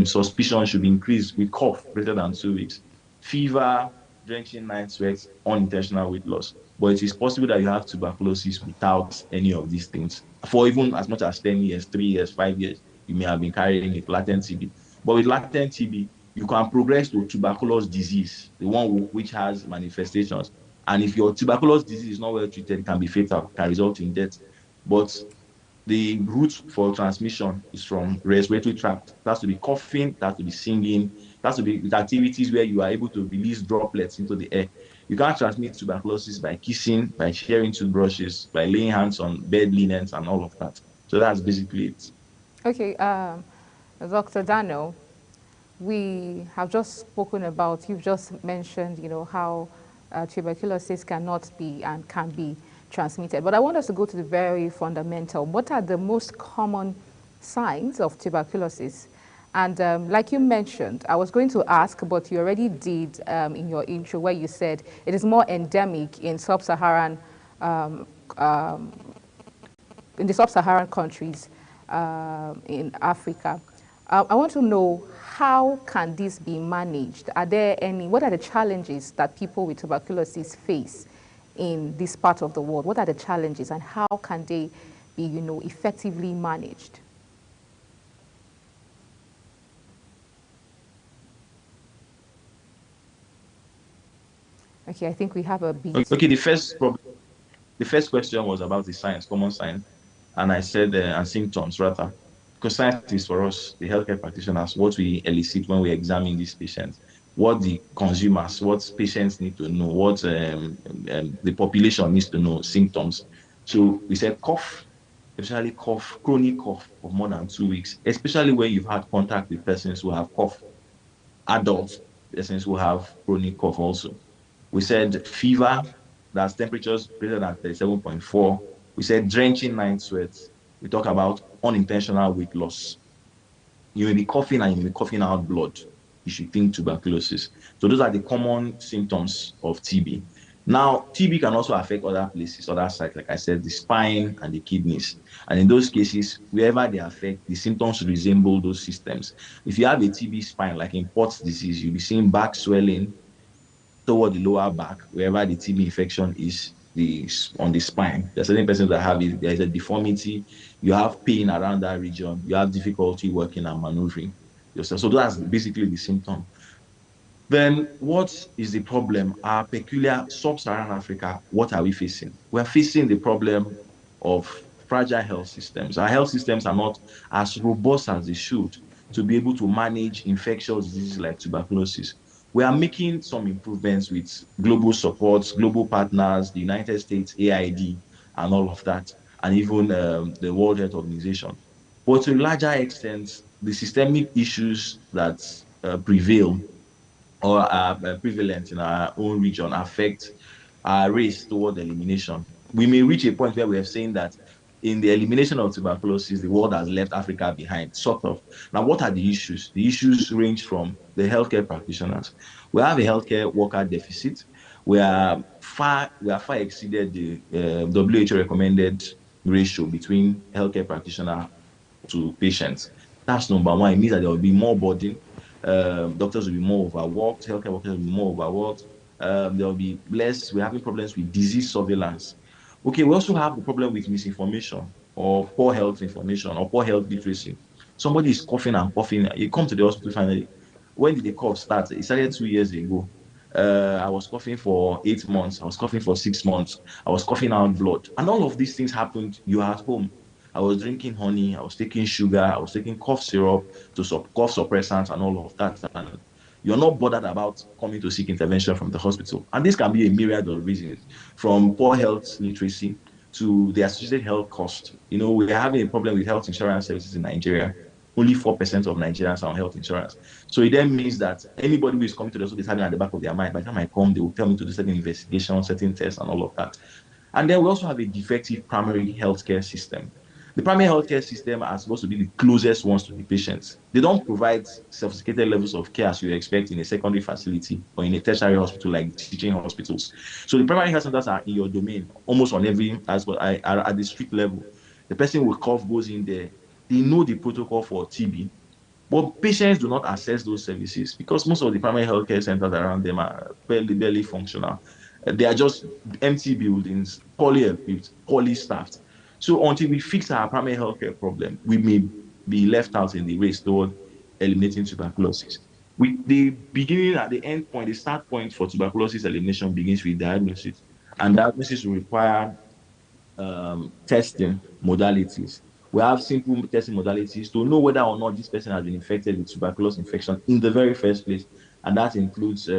suspicion should be increased with cough greater than 2 weeks, fever, drenching night sweats, unintentional weight loss. But it is possible that you have tuberculosis without any of these things. For even as much as 10 years, 3 years, 5 years, you may have been carrying a latent TB. But with latent TB, you can progress to tuberculous disease, the one which has manifestations. And if your tuberculous disease is not well treated, it can be fatal, can result in death. But the route for transmission is from respiratory tract. It has to be coughing, it has to be singing, it has to be with activities where you are able to release droplets into the air. You can't transmit tuberculosis by kissing, by sharing toothbrushes, by laying hands on bed linens and all of that. So that's basically it. Okay, Dr. Daniel, we have just spoken about, you've just mentioned, how tuberculosis cannot be and can be transmitted. But I want us to go to the very fundamental. What are the most common signs of tuberculosis? And like you mentioned, I was going to ask, but you already did in your intro where you said it is more endemic in sub-Saharan, in the sub-Saharan countries in Africa. I want to know, how can this be managed? What are the challenges that people with tuberculosis face in this part of the world? What are the challenges and how can they be, effectively managed? Okay, I think we have a beat. Okay, the first question was about the signs, common signs, and I said, and symptoms rather, because science is for us, the healthcare practitioners, what we elicit when we examine these patients, what the consumers, what patients need to know, what the population needs to know, symptoms. So we said cough, especially cough, chronic cough of more than 2 weeks, especially when you've had contact with persons who have cough, adults, persons who have chronic cough also. We said fever, that's temperatures greater than 37.4. We said drenching night sweats. We talk about unintentional weight loss. You may be coughing and you may be coughing out blood. You should think tuberculosis. So those are the common symptoms of TB. Now, TB can also affect other places, other sites, like I said, the spine and the kidneys. And in those cases, wherever they affect, the symptoms resemble those systems. If you have a TB spine, like in Pott's disease, you'll be seeing back swelling toward the lower back, wherever the TB infection is on the spine. There are certain persons that have it, there is a deformity, you have pain around that region, you have difficulty working and maneuvering yourself. So that's basically the symptom. Then what is the problem? Our peculiar sub-Saharan Africa, what are we facing? We're facing the problem of fragile health systems. Our health systems are not as robust as they should to be able to manage infectious diseases like tuberculosis. We are making some improvements with global supports, global partners, the United States, AID, and all of that, and even the World Health Organization. But to a larger extent, the systemic issues that prevail or are prevalent in our own region affect our race toward elimination. We may reach a point where we are saying that in the elimination of tuberculosis, the world has left Africa behind, sort of. Now, what are the issues? The issues range from the healthcare practitioners. We have a healthcare worker deficit. We are are far exceeded the WHO recommended ratio between healthcare practitioner to patients. That's number one. It means that there will be more burden. Doctors will be more overworked. Healthcare workers will be more overworked. There will be less. We're having problems with disease surveillance. Okay, we also have a problem with misinformation or poor health information or poor health literacy. Somebody is coughing and coughing. You come to the hospital finally. When did the cough start? It started 2 years ago. I was coughing for 8 months. I was coughing for 6 months. I was coughing out blood. And all of these things happened. You are at home. I was drinking honey. I was taking sugar. I was taking cough syrup to cough suppressants and all of that. And you're not bothered about coming to seek intervention from the hospital. And this can be a myriad of reasons, from poor health literacy to the associated health cost. You know, we're having a problem with health insurance services in Nigeria. Only 4% of Nigerians are on health insurance. So it then means that anybody who is coming to the hospital is having at the back of their mind, by the time I come, they will tell me to do certain investigations, certain tests, and all of that. And then we also have a defective primary healthcare system. The primary healthcare system are supposed to be the closest ones to the patients. They don't provide sophisticated levels of care as you expect in a secondary facility or in a tertiary hospital like teaching hospitals. So the primary health centers are in your domain, almost on every aspect, at the street level. The person with cough goes in there. They know the protocol for TB, but patients do not access those services because most of the primary healthcare centers around them are barely functional. They are just empty buildings, poorly equipped, poorly staffed. So until we fix our primary healthcare problem, we may be left out in the race toward eliminating tuberculosis. The beginning at the end point, the start point for tuberculosis elimination begins with diagnosis, and diagnosis will require testing modalities. We have simple testing modalities to know whether or not this person has been infected with tuberculosis infection in the very first place. And that includes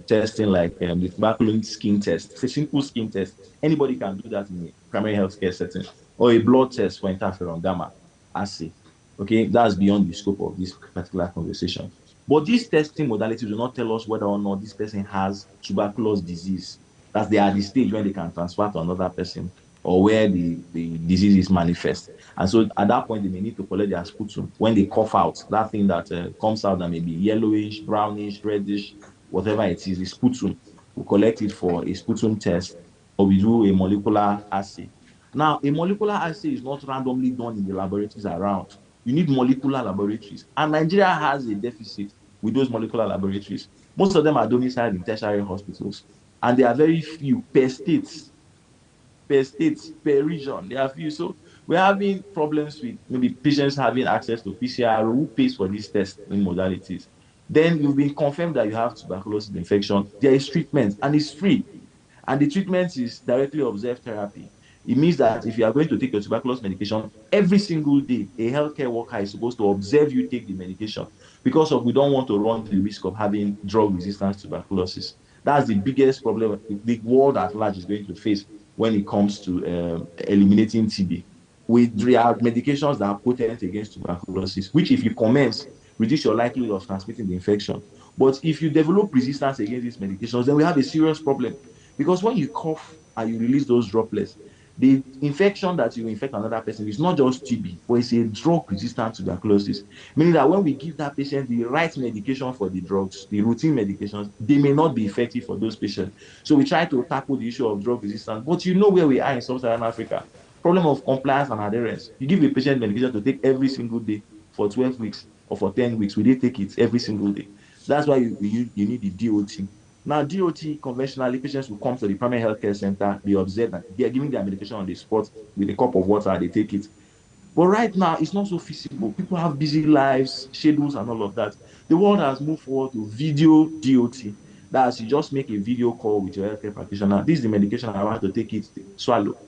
testing like the tuberculosis skin test. It's a simple skin test. Anybody can do that in a primary healthcare setting. Or a blood test for interferon gamma assay. Okay, that's beyond the scope of this particular conversation. But these testing modalities do not tell us whether or not this person has tuberculosis disease. That's they are at the stage when they can transfer to another person, or where the disease is manifest. And so at that point, they may need to collect their sputum. When they cough out, that thing that comes out that may be yellowish, brownish, reddish, whatever it is, the sputum. We collect it for a sputum test, or we do a molecular assay. Now, a molecular assay is not randomly done in the laboratories around. You need molecular laboratories. And Nigeria has a deficit with those molecular laboratories. Most of them are domiciled in tertiary hospitals. And there are very few per state, per region. There are few. So we're having problems with maybe patients having access to PCR. Who pays for these tests in modalities? Then you've been confirmed that you have tuberculosis infection. There is treatment, and it's free. And the treatment is directly observed therapy. It means that if you are going to take your tuberculosis medication, every single day, a healthcare worker is supposed to observe you take the medication because we don't want to run the risk of having drug-resistant tuberculosis. That's the biggest problem the world at large is going to face when it comes to eliminating TB. There are medications that are potent against tuberculosis, which if you commence, reduce your likelihood of transmitting the infection. But if you develop resistance against these medications, then we have a serious problem. Because when you cough and you release those droplets, the infection that you infect another person is not just TB, but it's a drug-resistant tuberculosis. Meaning that when we give that patient the right medication for the drugs, the routine medications, they may not be effective for those patients. So we try to tackle the issue of drug resistance. But you know where we are in sub-Saharan Africa. Problem of compliance and adherence. You give a patient medication to take every single day for 12 weeks or for 10 weeks. We take it every single day. That's why you need the DOT. Now, DOT, conventionally, patients will come to the primary healthcare center, they observe that they are giving their medication on the spot with a cup of water, they take it. But right now, it's not so feasible. People have busy lives, schedules, and all of that. The world has moved forward to video DOT. That's you just make a video call with your healthcare practitioner. This is the medication I want to take it, swallow.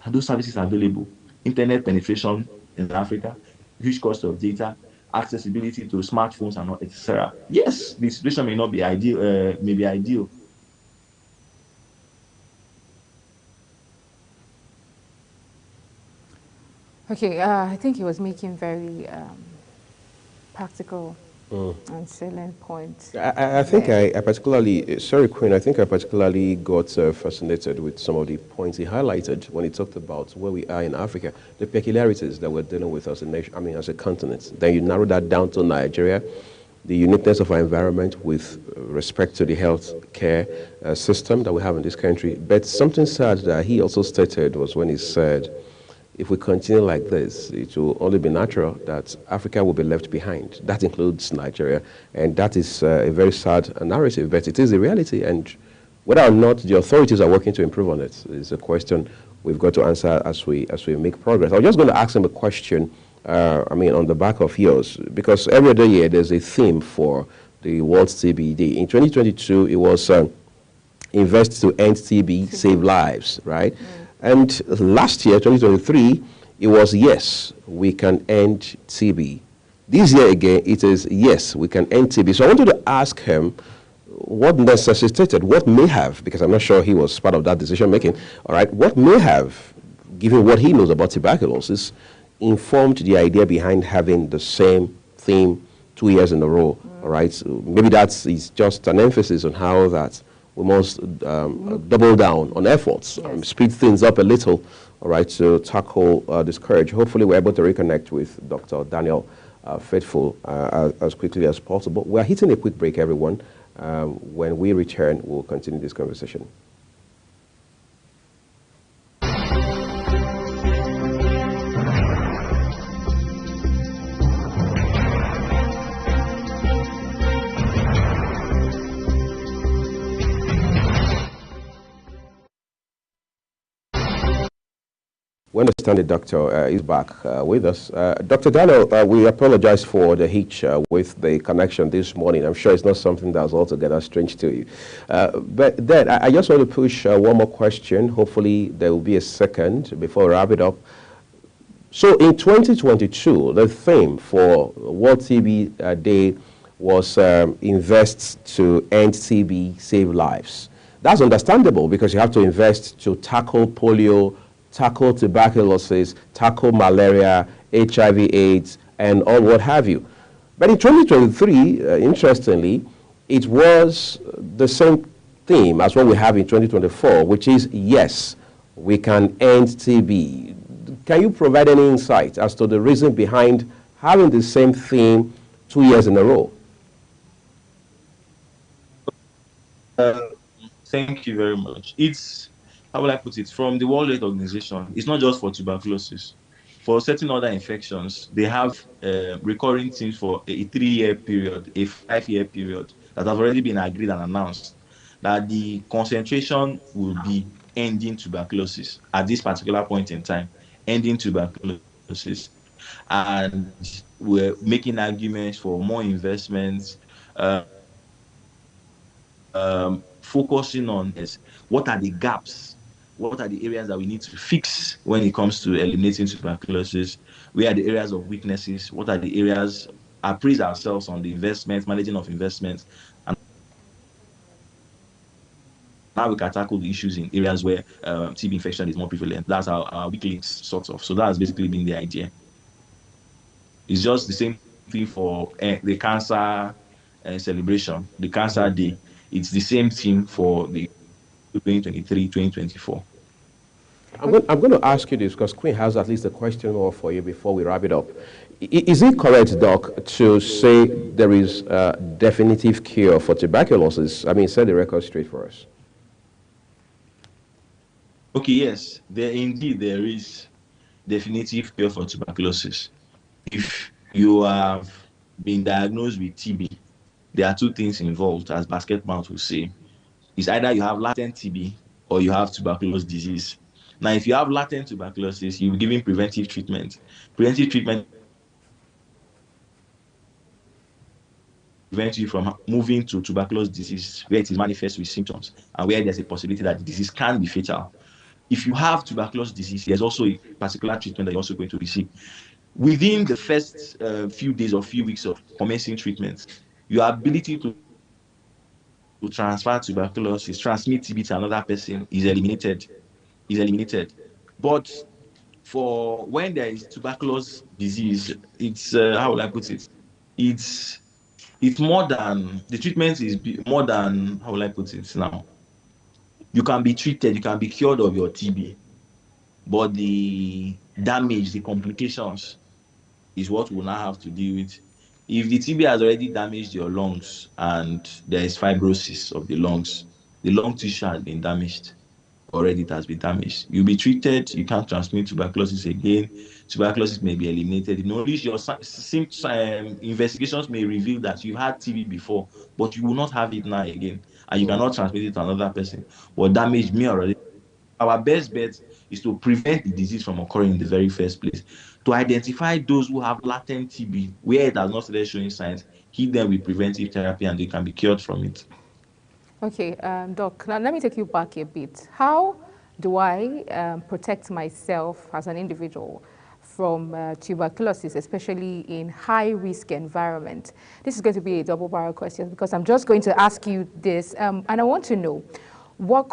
And those services are available. Internet penetration in Africa, huge cost of data, accessibility to smartphones and etc. Yes, the situation may not be ideal, may be ideal. Okay, I think he was making very practical and salient points. I think I particularly, sorry Queen, I think I particularly got fascinated with some of the points he highlighted when he talked about where we are in Africa, the peculiarities that we're dealing with as a nation, as a continent. Then you narrow that down to Nigeria. the uniqueness of our environment with respect to the health care system that we have in this country. But something sad that he also stated was when he said, if we continue like this, it will only be natural that Africa will be left behind. That includes Nigeria, and that is a very sad narrative, but it is a reality, and whether or not the authorities are working to improve on it is a question we've got to answer as we make progress. I was just going to ask him a question, on the back of yours, because every other year there's a theme for the World TB Day. In 2022, it was Invest to End TB, Save Lives, right? And last year, 2023, it was yes, we can end TB. This year again, it is yes, we can end TB. So I wanted to ask him what necessitated, what may have, because I'm not sure he was part of that decision making, all right, what may have, given what he knows about tuberculosis, informed the idea behind having the same theme 2 years in a row, all right? So maybe that is just an emphasis on how that we must double down on efforts, speed things up a little, all right, to tackle this scourge. Hopefully we're able to reconnect with Dr. Daniel Faithful as quickly as possible. We're hitting a quick break, everyone. When we return, we'll continue this conversation. We understand the doctor is back with us. Dr. Daniel, we apologize for the hitch with the connection this morning. I'm sure it's not something that's altogether strange to you. But then I just want to push one more question. Hopefully there will be a second before we wrap it up. So in 2022, the theme for World TB Day was Invest to End TB, Save Lives. That's understandable because you have to invest to tackle polio, tackle tuberculosis, tackle malaria, HIV/AIDS, and all what have you. But in 2023, interestingly, it was the same theme as what we have in 2024, which is, yes, we can end TB. Can you provide any insight as to the reason behind having the same theme 2 years in a row? Thank you very much. It's, how will I put it, from the World Health Organization, it's not just for tuberculosis. For certain other infections, they have recurring themes for a 3-year period, a 5-year period that have already been agreed and announced, that the concentration will be ending tuberculosis at this particular point in time, ending tuberculosis. And we're making arguments for more investments, focusing on is what are the gaps, what are the areas that we need to fix when it comes to eliminating tuberculosis, where are the areas of weaknesses, what are the areas, appraise ourselves on the investments, managing of investments, and now we can tackle the issues in areas where TB infection is more prevalent. That's our weak links, sort of. So that's basically been the idea. It's just the same thing for the cancer celebration, the Cancer Day. It's the same thing for the 2023, 2024. I'm going to ask you this because Queen has at least a question more for you before we wrap it up. Is it correct, Doc, to say there is a definitive cure for tuberculosis? I mean, set the record straight for us. Okay, yes, there is definitive cure for tuberculosis. If you have been diagnosed with TB, there are two things involved, as basket mouth will say. It's either you have latent TB or you have tuberculosis disease. Now, if you have latent tuberculosis, you're given preventive treatment. Preventive treatment prevents you from moving to tuberculosis disease where it is manifest with symptoms and where there's a possibility that the disease can be fatal. If you have tuberculosis disease, there's also a particular treatment that you're also going to receive. Within the first few days or few weeks of commencing treatment, your ability to transfer tuberculosis, transmit TB to another person is eliminated. But for when there is tuberculosis disease, it's how will I put it? It's more than the treatment is more than how will I put it now? You can be treated, you can be cured of your TB, but the damage, the complications is what we'll now have to deal with If the TB has already damaged your lungs and there is fibrosis of the lung tissue has been damaged. Already it has been damaged. You'll be treated, you can't transmit tuberculosis again. Tuberculosis may be eliminated. In only your investigations may reveal that you had TB before, but you will not have it now again, and you cannot transmit it to another person. What damaged me already. Our best bet is to prevent the disease from occurring in the very first place. To identify those who have latent TB, where it has not started showing signs, hit them with preventive therapy and they can be cured from it. Okay, Doc, now let me take you back a bit. How do I protect myself as an individual from tuberculosis, especially in high-risk environment? This is going to be a double-barrel question because I'm just going to ask you this, and I want to know what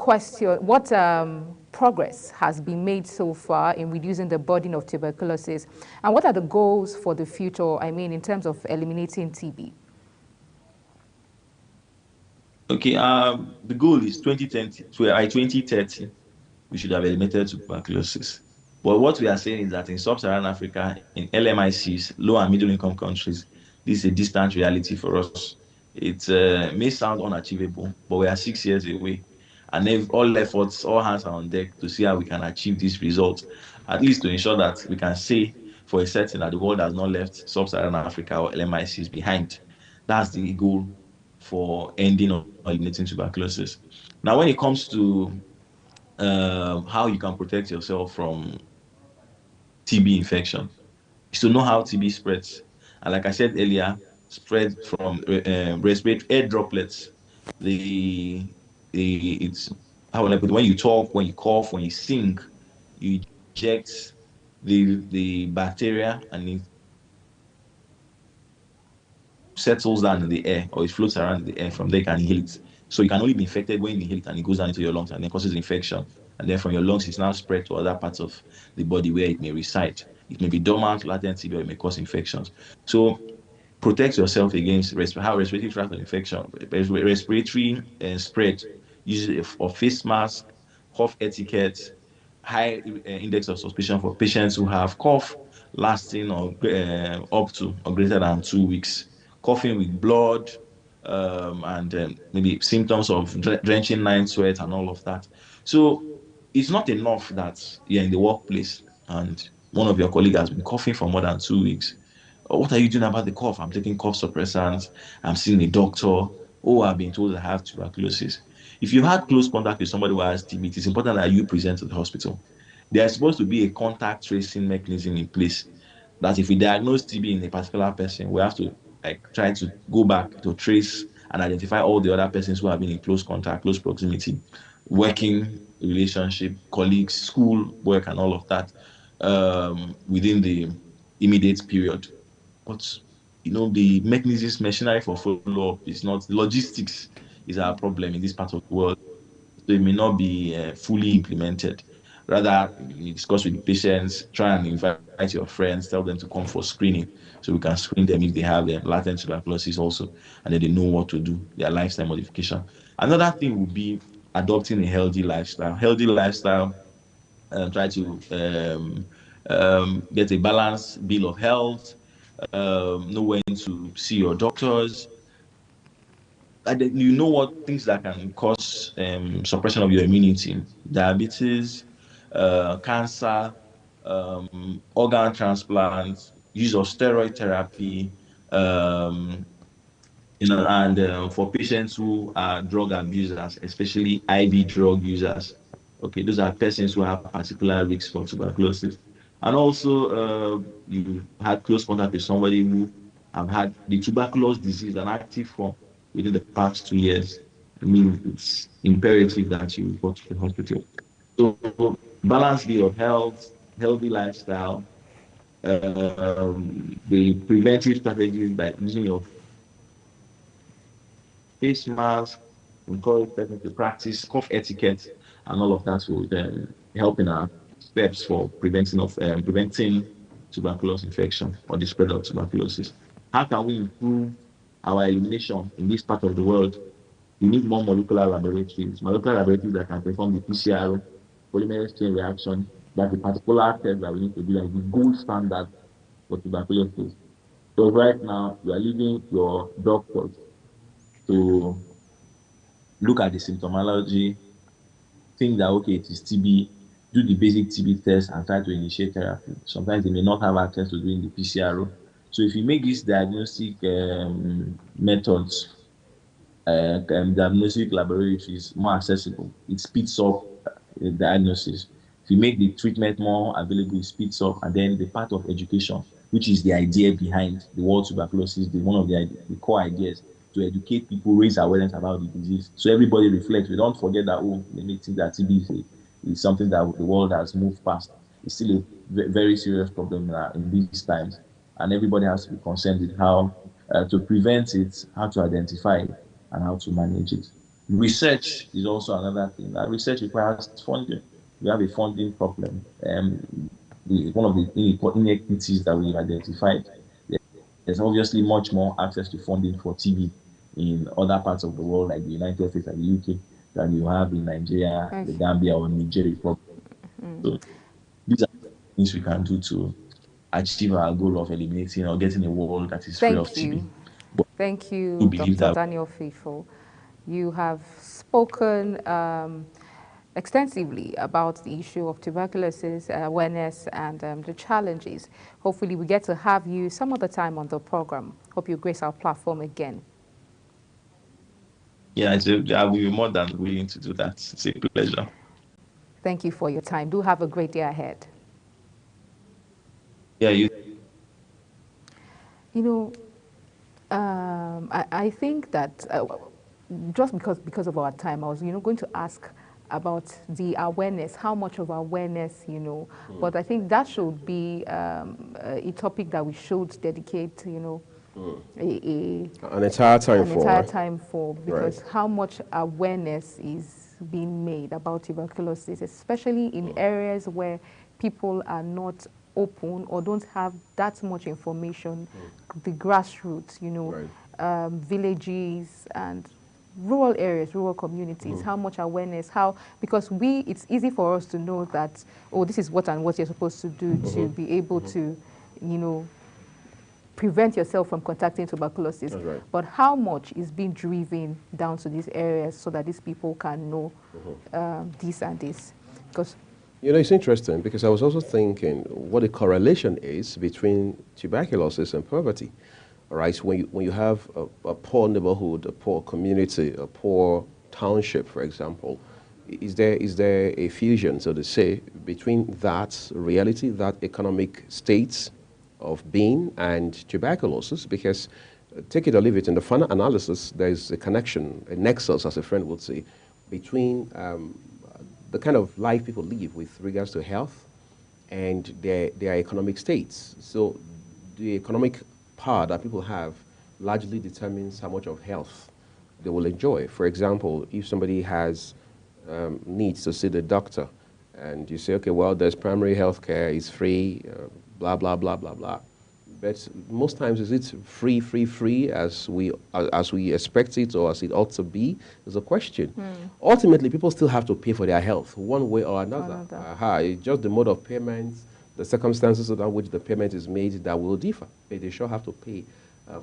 progress has been made so far in reducing the burden of tuberculosis, and what are the goals for the future, I mean, in terms of eliminating TB? Okay, the goal is 2030, we should have eliminated tuberculosis. But what we are saying is that in sub-Saharan Africa, in LMICs, low and middle income countries, this is a distant reality for us. It may sound unachievable, but we are 6 years away. And if all efforts, all hands are on deck to see how we can achieve this result, at least to ensure that we can say for a certain that the world has not left sub-Saharan Africa or LMICs behind. That's the goal for ending or eliminating tuberculosis. Now, when it comes to how you can protect yourself from TB infection, is to know how TB spreads. And like I said earlier, spread from respiratory air droplets. It's how will I put it? When you talk, when you cough, when you sing, you eject the bacteria and it settles down in the air, or it floats around in the air. From there you can inhale it. So you can only be infected when you inhale it and it goes down into your lungs and then causes infection. And then from your lungs it's now spread to other parts of the body where it may reside. It may be dormant, latent TB, or it may cause infections. So protect yourself against respiratory tract infection, respiratory spread, use of face mask, cough etiquette, high index of suspicion for patients who have cough lasting or up to or greater than 2 weeks, coughing with blood, and maybe symptoms of drenching night sweat and all of that. So it's not enough that you're in the workplace and one of your colleagues has been coughing for more than 2 weeks. What are you doing about the cough? I'm taking cough suppressants. I'm seeing a doctor. Oh, I've been told I have tuberculosis. If you had close contact with somebody who has TB, it's important that you present to the hospital. There's supposed to be a contact tracing mechanism in place that if we diagnose TB in a particular person, we have to try to go back to trace and identify all the other persons who have been in close contact, close proximity, working relationship, colleagues, school work, and all of that within the immediate period. But the mechanisms machinery for follow-up is not logistics is our problem in this part of the world. So it may not be fully implemented. Rather, you discuss with the patients, try and invite your friends, tell them to come for screening so we can screen them if they have latent tuberculosis also, and then they know what to do, their lifestyle modification. Another thing would be adopting a healthy lifestyle. Healthy lifestyle, try to get a balanced bill of health, know when to see your doctors. You know what things that can cause suppression of your immunity: diabetes, cancer, organ transplants, use of steroid therapy, and for patients who are drug abusers, especially IV drug users. Okay, those are persons who have particular risks for tuberculosis. And also, you had close contact with somebody who have had the tuberculosis disease, an active form, within the past 2 years. I mean, it's imperative that you go to the hospital. So, balanced view of health, healthy lifestyle, the preventive strategies by using your face mask, encourage people to practice cough etiquette, and all of that will help in our steps for preventing tuberculosis infection or the spread of tuberculosis. How can we improve our elimination in this part of the world? We need more molecular laboratories that can perform the PCR, polymerase chain reaction. That's a particular test that we need to do, like the gold standard for tuberculosis. Because right now, you are leaving your doctors to look at the symptomology, think that, okay, it is TB, do the basic TB test and try to initiate therapy. Sometimes they may not have access to doing the PCRO. So if you make these diagnostic methods, diagnostic laboratories more accessible, it speeds up diagnosis. If you make the treatment more available, it speeds up. And then the part of education, which is the idea behind the World Tuberculosis Day, one of the core ideas, to educate people, raise awareness about the disease. So everybody reflects. We don't forget that, they may think that TB is something that the world has moved past. It's still a very serious problem in these times. And everybody has to be concerned with how to prevent it, how to identify it, and how to manage it. Research is also another thing. That research requires funding. We have a funding problem. One of the inequities that we've identified, there's obviously much more access to funding for TB in other parts of the world, like the United States and the UK, than you have in Nigeria, the Gambia, or Niger Republic. So these are things we can do to achieve our goal of eliminating or getting a world that is free of TB. Thank you, Dr. Daniel Faithful. You have spoken extensively about the issue of tuberculosis awareness and the challenges. Hopefully we get to have you some other time on the program. Hope you grace our platform again. Yeah, I'll be more than willing to do that. It's a pleasure. Thank you for your time. Do have a great day ahead. Yeah, you know, I think that just because of our time, I was going to ask about the awareness, how much of awareness, but I think that should be a topic that we should dedicate, an entire time for, because how much awareness is being made about tuberculosis, especially in areas where people are not open or don't have that much information, the grassroots, villages and rural areas, rural communities, how much awareness, because it's easy for us to know that, this is what you're supposed to do to be able to, prevent yourself from contracting tuberculosis. But how much is being driven down to these areas so that these people can know this and this? Because it's interesting because I was also thinking what the correlation is between tuberculosis and poverty. All right, so when you have a poor neighborhood, a poor community, a poor township, for example, is there a fusion, so to say, between that reality, that economic state of being and tuberculosis? Because take it or leave it, in the final analysis, there's a connection, a nexus, as a friend would say, between the kind of life people live with regards to health and their economic states. So the economic power that people have largely determines how much of health they will enjoy. For example, if somebody has needs to see the doctor and you say, okay, well, there's primary health care, it's free, blah, blah, blah, blah, blah. But most times, is it free as we expect it or as it ought to be? Is a question. Ultimately, people still have to pay for their health one way or another. It's just the mode of payment, the circumstances under which the payment is made that will differ. But they sure have to pay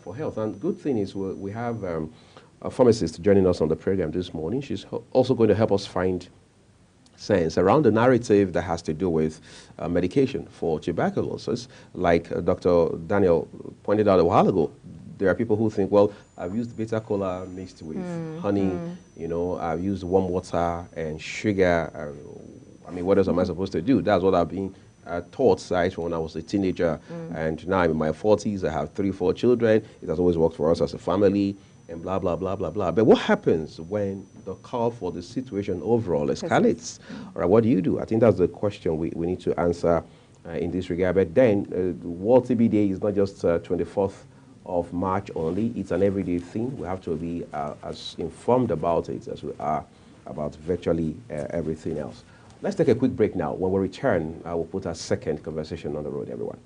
for health. And the good thing is we have a pharmacist joining us on the program this morning. She's also going to help us find sense around the narrative that has to do with medication for tuberculosis. Like Dr. Daniel pointed out a while ago, there are people who think, well, I've used bitter cola mixed with honey, I've used warm water and sugar. What else am I supposed to do? That's what I've been taught right when I was a teenager. And now I'm in my 40s, I have 3-4 children. It has always worked for us as a family. And blah, blah, blah, blah, blah. But what happens when the call for the situation overall escalates? All right, what do you do? I think that's the question we need to answer in this regard. But then, World TB Day is not just 24th of March only. It's an everyday thing. We have to be as informed about it as we are about virtually everything else. Let's take a quick break now. When we return, I will put our second conversation on the road, everyone.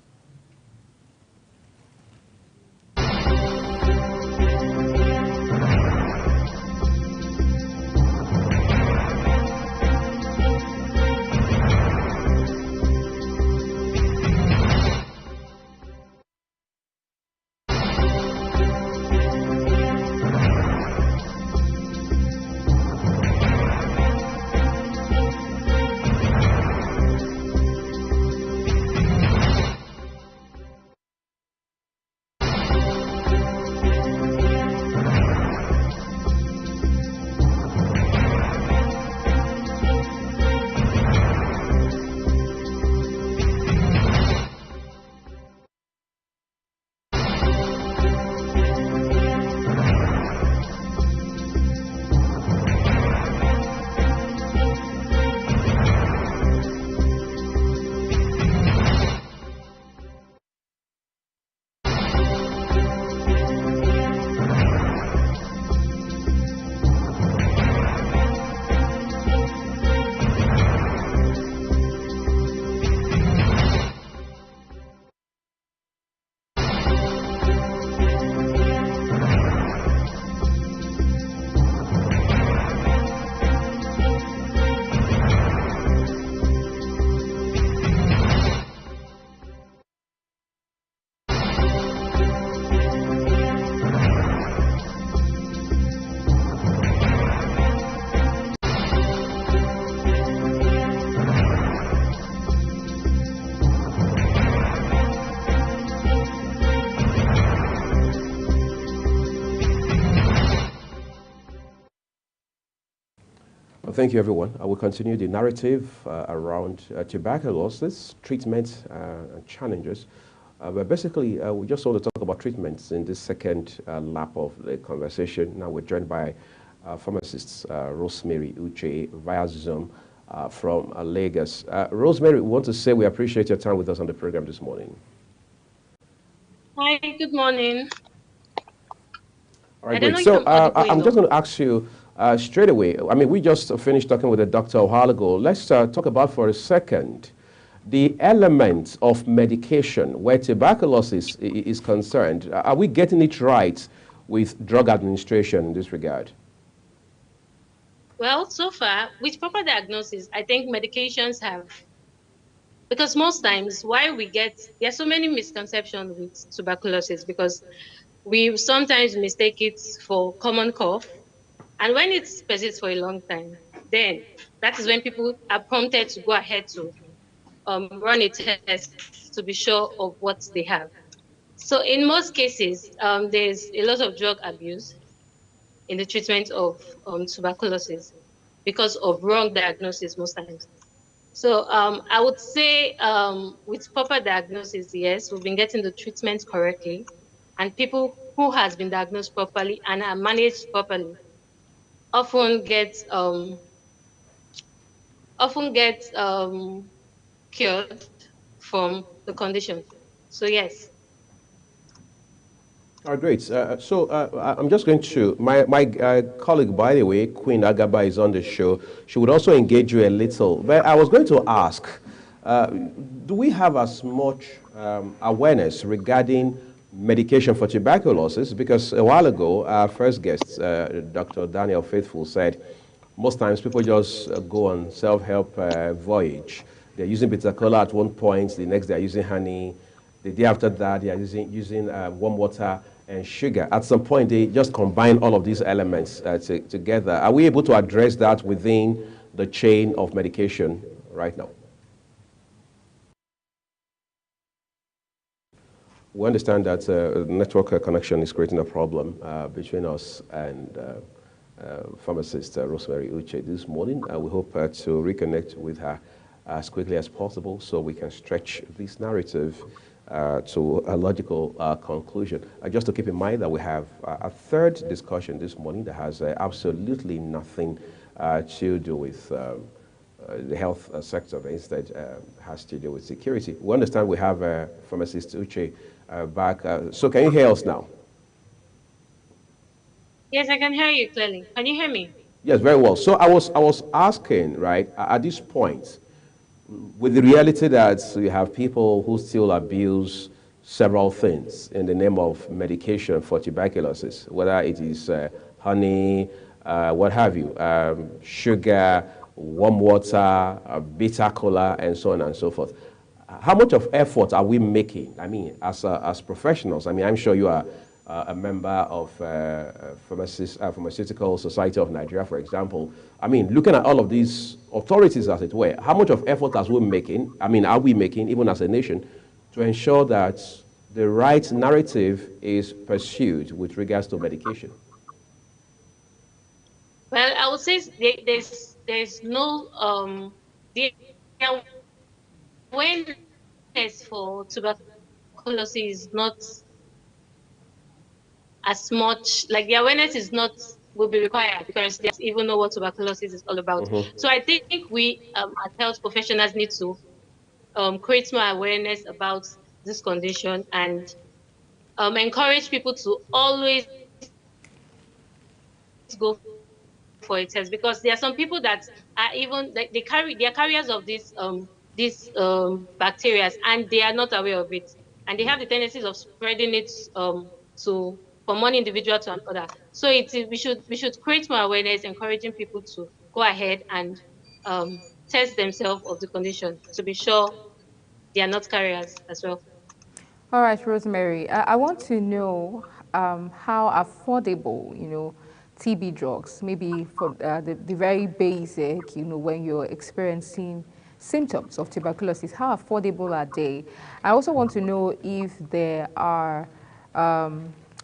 thank you, everyone. I will continue the narrative around tuberculosis, treatment, and challenges. But basically, we just want to talk about treatments in this second lap of the conversation. Now we're joined by pharmacist Rosemary Uche via Zoom from Lagos. Rosemary, we want to say we appreciate your time with us on the program this morning. Hi, good morning. All right, great. So I'm just going to ask you straight away. I mean, we just finished talking with the doctor a while ago. Let's talk about for a second the elements of medication where tuberculosis is concerned. Are we getting it right with drug administration in this regard? Well, so far, with proper diagnosis, I think medications have, because most times why we get, there are so many misconceptions with tuberculosis because we sometimes mistake it for common cough. And when it persists for a long time, then that is when people are prompted to go ahead to run a test to be sure of what they have. So in most cases, there's a lot of drug abuse in the treatment of tuberculosis because of wrong diagnosis most times. So I would say with proper diagnosis, yes, we've been getting the treatment correctly. And people who has been diagnosed properly and are managed properly often get cured from the condition. So yes. All right, great. I'm just going to, my colleague, by the way, Queen Agaba, is on the show. She would also engage you a little. But I was going to ask, do we have as much awareness regarding medication for tuberculosis? Because a while ago, our first guest, Dr. Daniel Faithful, said most times people just go on self-help voyage. They're using bitter cola at one point, the next they're using honey, the day after that they are using warm water and sugar. At some point, they just combine all of these elements together. Are we able to address that within the chain of medication right now? We understand that network connection is creating a problem between us and pharmacist Rosemary Uche this morning. We hope to reconnect with her as quickly as possible so we can stretch this narrative to a logical conclusion. Just to keep in mind that we have a third discussion this morning that has absolutely nothing to do with the health sector, but instead has to do with security. We understand we have pharmacist Uche back. So can you hear us now? Yes, I can hear you clearly. Can you hear me? Yes, very well. So I was asking, right, at this point, with the reality that you have people who still abuse several things in the name of medication for tuberculosis, whether it is honey, what have you, sugar, warm water, bitter cola, and so on and so forth. How much of effort are we making? I mean, as professionals, I mean, I'm sure you are a member of Pharmaceutical Society of Nigeria, for example. I mean, looking at all of these authorities, as it were, how much of effort are we making, even as a nation, to ensure that the right narrative is pursued with regards to medication? Well, I would say there's no the awareness for tuberculosis is not as much, like the awareness is not will be required because they even know what tuberculosis is all about. So I think we as health professionals need to create more awareness about this condition and encourage people to always go for a test, because there are some people that are even they are carriers of these bacteria and they are not aware of it, and they have the tendencies of spreading it from one individual to another. So we should create more awareness, encouraging people to go ahead and test themselves of the condition to be sure they are not carriers as well. All right, Rosemary, I want to know how affordable, TB drugs, maybe for the very basic, when you're experiencing symptoms of tuberculosis, how affordable are they? I also want to know if there are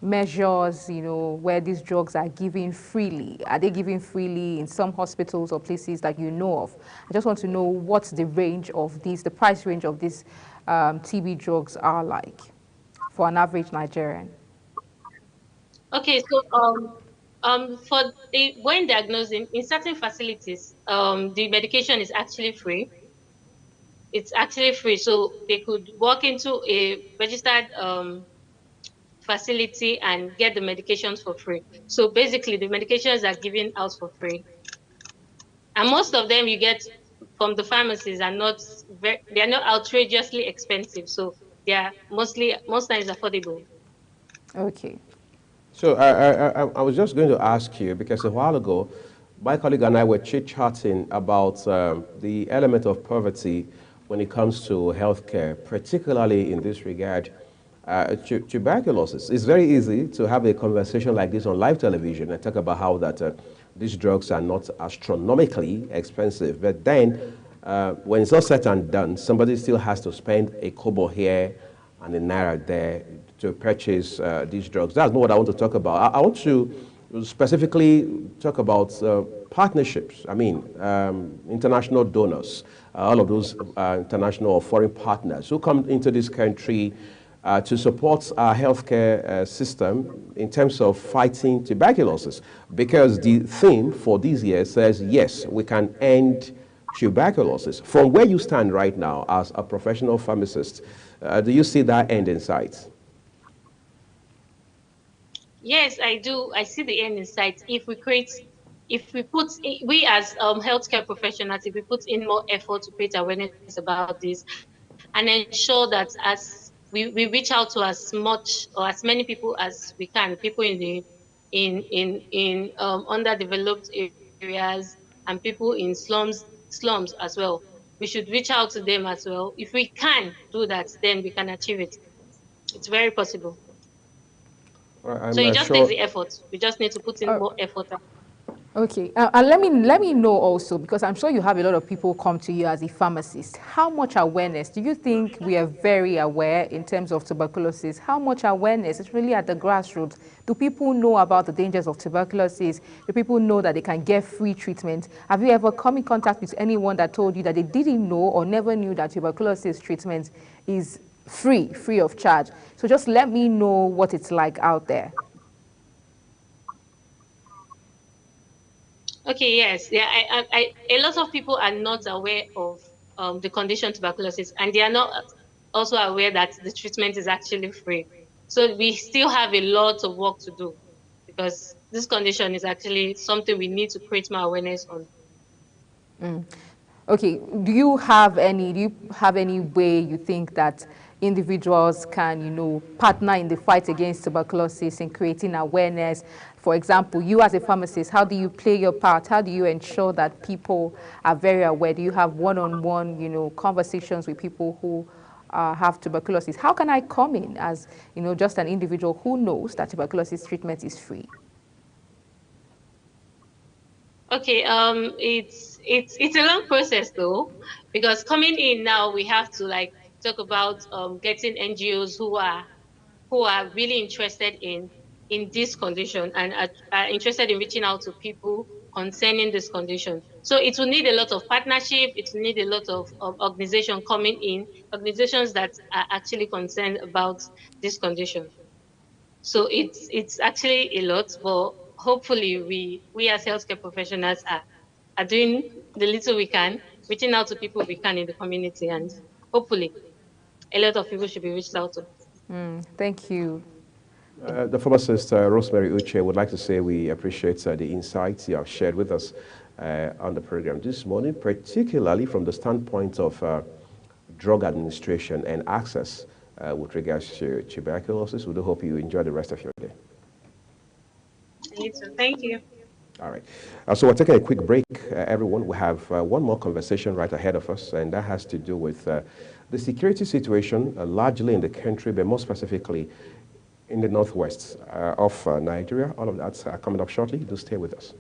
measures, where these drugs are given freely? Are they given freely in some hospitals or places that you know of? I just want to know what's the range of these, the price range of these TB drugs are like for an average Nigerian. Okay, so when diagnosed in certain facilities, the medication is actually free. It's actually free, so they could walk into a registered facility and get the medications for free. So basically, the medications are given out for free, and most of them you get from the pharmacies are not outrageously expensive. So they are most times affordable. Okay. So I was just going to ask you, because a while ago, my colleague and I were chit-chatting about the element of poverty when it comes to healthcare, particularly in this regard, tuberculosis. It's very easy to have a conversation like this on live television and talk about how that these drugs are not astronomically expensive. But then, when it's all said and done, somebody still has to spend a kobo here and a naira there to purchase these drugs. That's not what I want to talk about. I want to specifically talk about partnerships. I mean, international donors, all of those international or foreign partners who come into this country to support our healthcare system in terms of fighting tuberculosis. Because the theme for this year says, yes, we can end tuberculosis. From where you stand right now as a professional pharmacist, do you see that end in sight? Yes, I do. I see the end in sight. We as healthcare professionals, if we put in more effort to create awareness about this and ensure that as we reach out to as much or as many people as we can, people in the underdeveloped areas and people in slums as well. We should reach out to them as well. If we can do that, then we can achieve it. It's very possible. So it just takes the effort. We just need to put in more effort. Okay, and let me know also, because I'm sure you have a lot of people come to you as a pharmacist. How much awareness do you think we are very aware in terms of tuberculosis? How much awareness is really at the grassroots? Do people know about the dangers of tuberculosis? Do people know that they can get free treatment? Have you ever come in contact with anyone that told you that they didn't know or never knew that tuberculosis treatment is free of charge? So just let me know what it's like out there. Okay, yes. Yeah, a lot of people are not aware of the condition tuberculosis, and they are not also aware that the treatment is actually free. So we still have a lot of work to do, because this condition is actually something we need to create more awareness on. Okay, do you have any way you think that individuals can, partner in the fight against tuberculosis and creating awareness? For example, you as a pharmacist, how do you play your part? How do you ensure that people are very aware? Do you have one-on-one, conversations with people who have tuberculosis? How can I come in as, just an individual who knows that tuberculosis treatment is free? Okay, it's a long process though, because coming in now we have to talk about getting NGOs who are really interested in this condition and are interested in reaching out to people concerning this condition. So it will need a lot of partnership. It will need a lot of organization coming in, organizations that are actually concerned about this condition. So it's actually a lot, but hopefully we as healthcare professionals are doing the little we can, reaching out to people we can in the community, and hopefully a lot of people should be reached out to. Thank you. The pharmacist, Rosemary Uche, would like to say we appreciate the insights you have shared with us on the program this morning, particularly from the standpoint of drug administration and access with regards to tuberculosis. We do hope you enjoy the rest of your day. You too. Thank you. All right. So we're taking a quick break, everyone. We have one more conversation right ahead of us, and that has to do with the security situation largely in the country, but more specifically in the northwest of Nigeria. All of that's coming up shortly. Do stay with us.